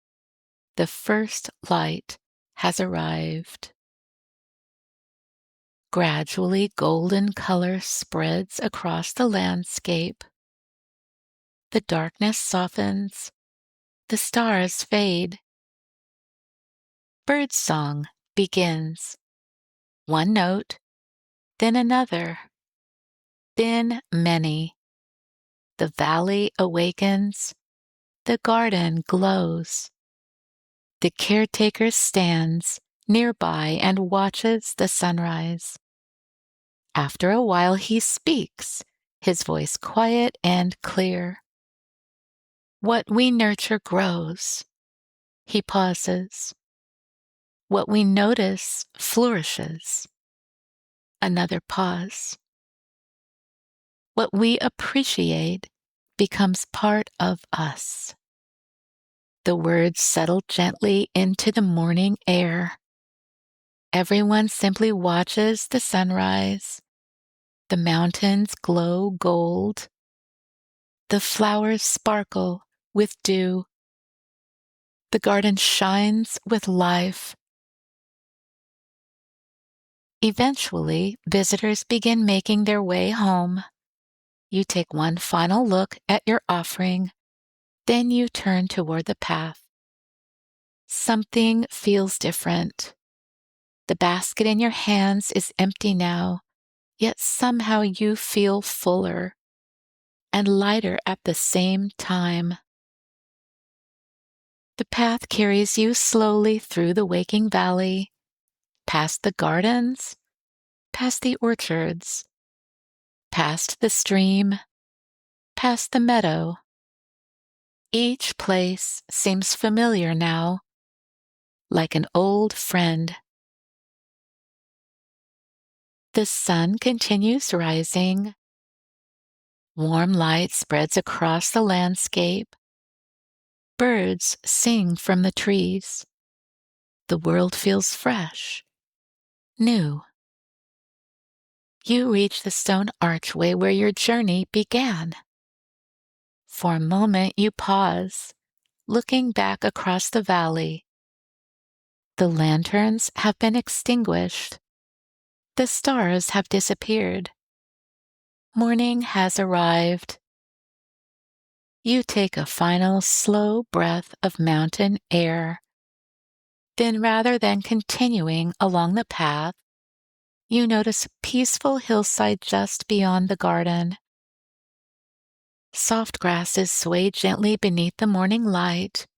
The first light has arrived. Gradually, golden color spreads across the landscape. The darkness softens. The stars fade. Birdsong begins. One note, then another, then many. The valley awakens. The garden glows. The caretaker stands nearby and watches the sunrise. After a while, he speaks, his voice quiet and clear. What we nurture grows. He pauses. What we notice flourishes. Another pause. What we appreciate becomes part of us. The words settle gently into the morning air. Everyone simply watches the sunrise. The mountains glow gold. The flowers sparkle with dew. The garden shines with life. Eventually, visitors begin making their way home. You take one final look at your offering, then you turn toward the path. Something feels different. The basket in your hands is empty now, yet somehow you feel fuller and lighter at the same time. The path carries you slowly through the waking valley, past the gardens, past the orchards, past the stream, past the meadow. Each place seems familiar now, like an old friend. The sun continues rising. Warm light spreads across the landscape. Birds sing from the trees. The world feels fresh, new. You reach the stone archway where your journey began. For a moment, you pause, looking back across the valley. The lanterns have been extinguished. The stars have disappeared. Morning has arrived. You take a final slow breath of mountain air. Then, rather than continuing along the path, you notice a peaceful hillside just beyond the garden. Soft grasses sway gently beneath the morning light.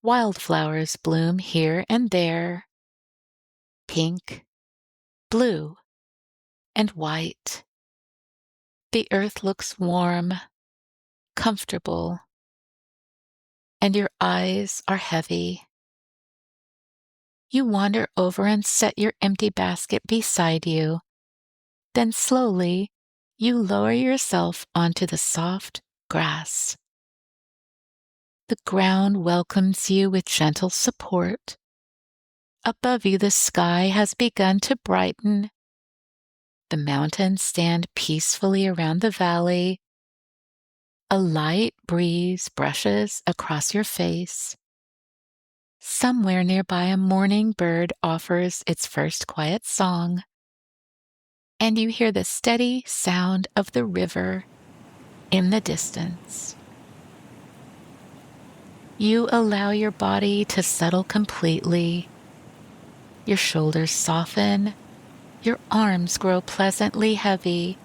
Wildflowers bloom here and there. Pink, blue, and white. The earth looks warm, comfortable, and your eyes are heavy. You wander over and set your empty basket beside you. Then slowly, you lower yourself onto the soft grass. The ground welcomes you with gentle support. Above you, the sky has begun to brighten. The mountains stand peacefully around the valley, A light breeze brushes across your face. Somewhere nearby, a morning bird offers its first quiet song, and you hear the steady sound of the river in the distance. You allow your body to settle completely. Your shoulders soften, your arms grow pleasantly heavy.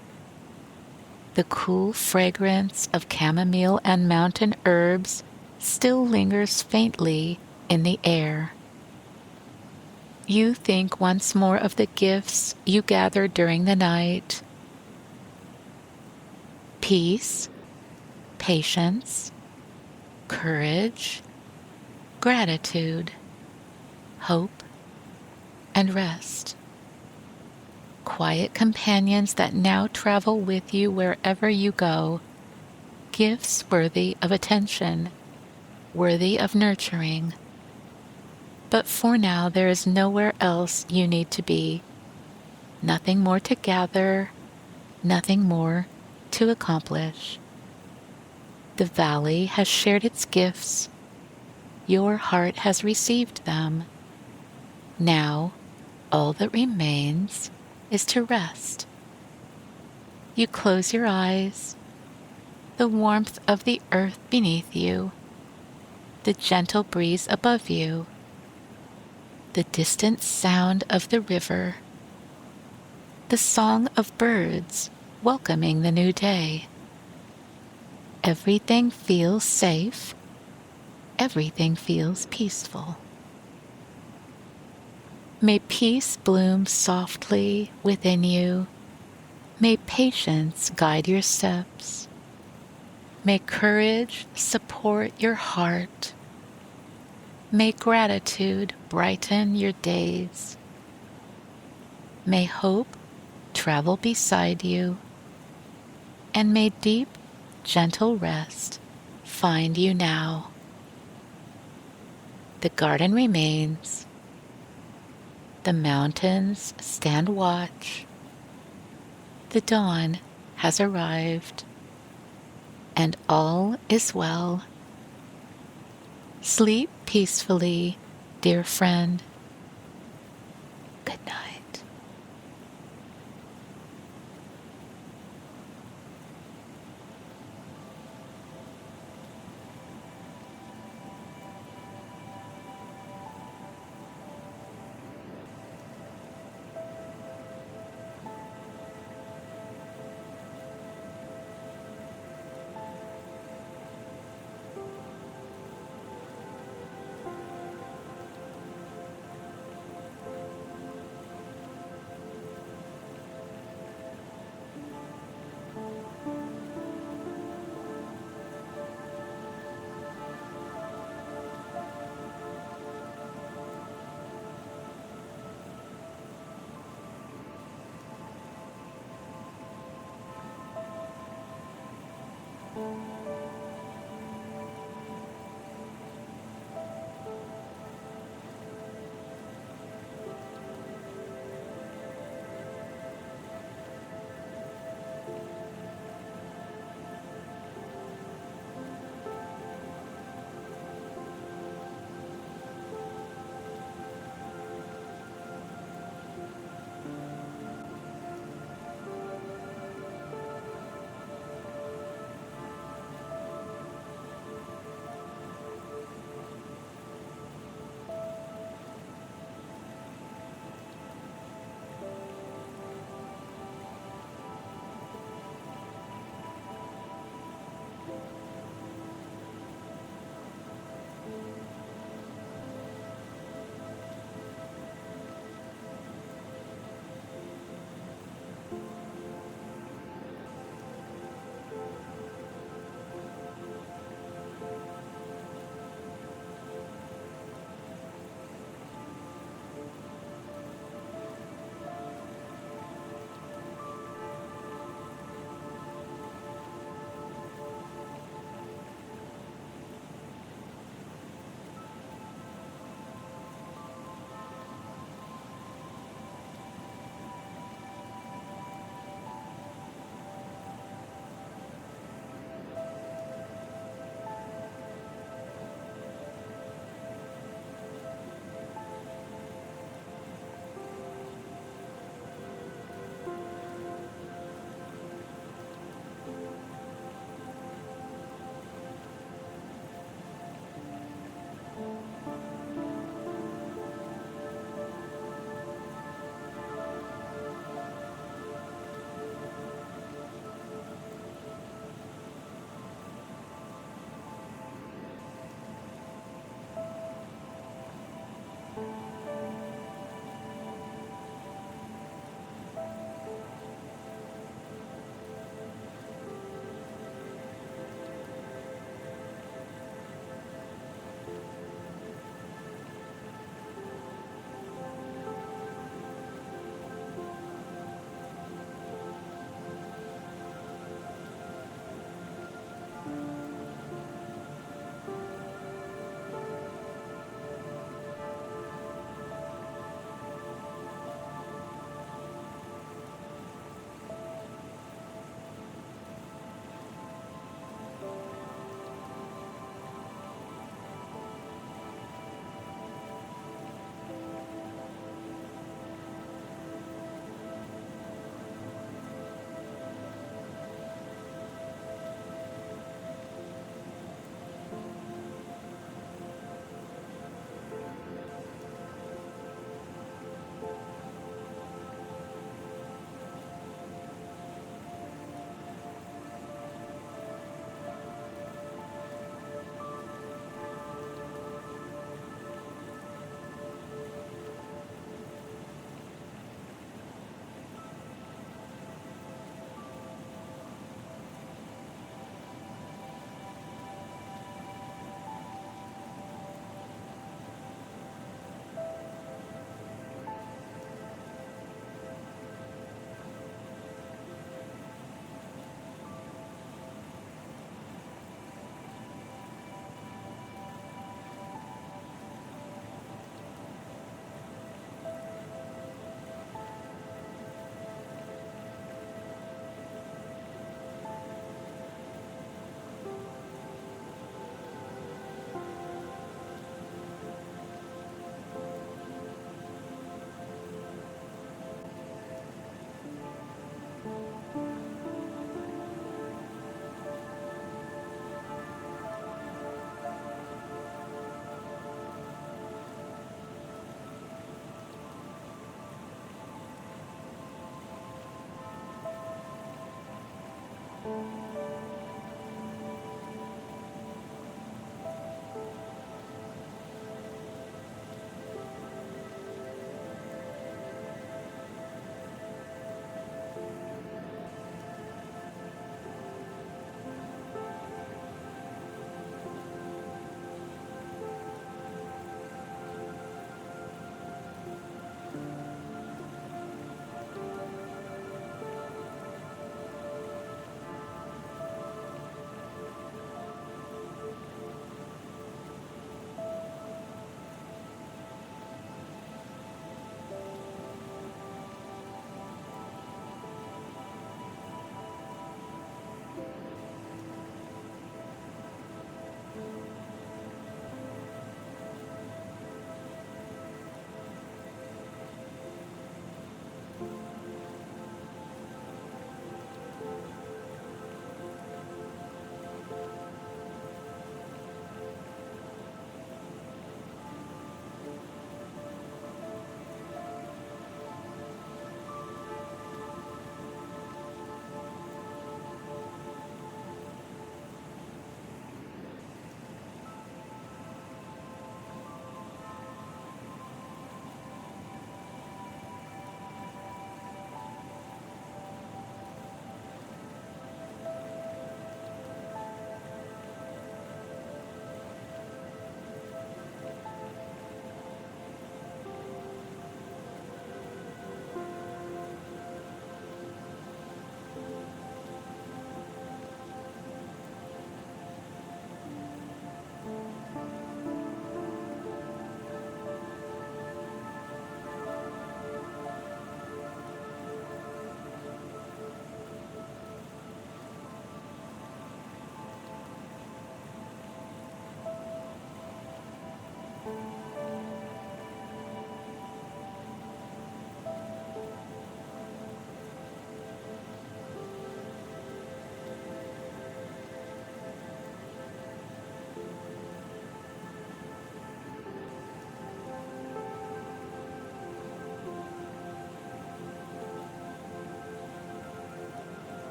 The cool fragrance of chamomile and mountain herbs still lingers faintly in the air. You think once more of the gifts you gathered during the night: peace, patience, courage, gratitude, hope, and rest. Quiet companions that now travel with you wherever you go, gifts worthy of attention, worthy of nurturing. But for now, there is nowhere else you need to be, nothing more to gather, nothing more to accomplish. The valley has shared its gifts. Your heart has received them. Now, all that remains is to rest. You close your eyes. The warmth of the earth beneath you, the gentle breeze above you, the distant sound of the river, the song of birds welcoming the new day. Everything feels safe. Everything feels peaceful. May peace bloom softly within you. May patience guide your steps. May courage support your heart. May gratitude brighten your days. May hope travel beside you. And may deep, gentle rest find you now. The garden remains. The mountains stand watch. The dawn has arrived, and all is well. Sleep peacefully, dear friend. Good night.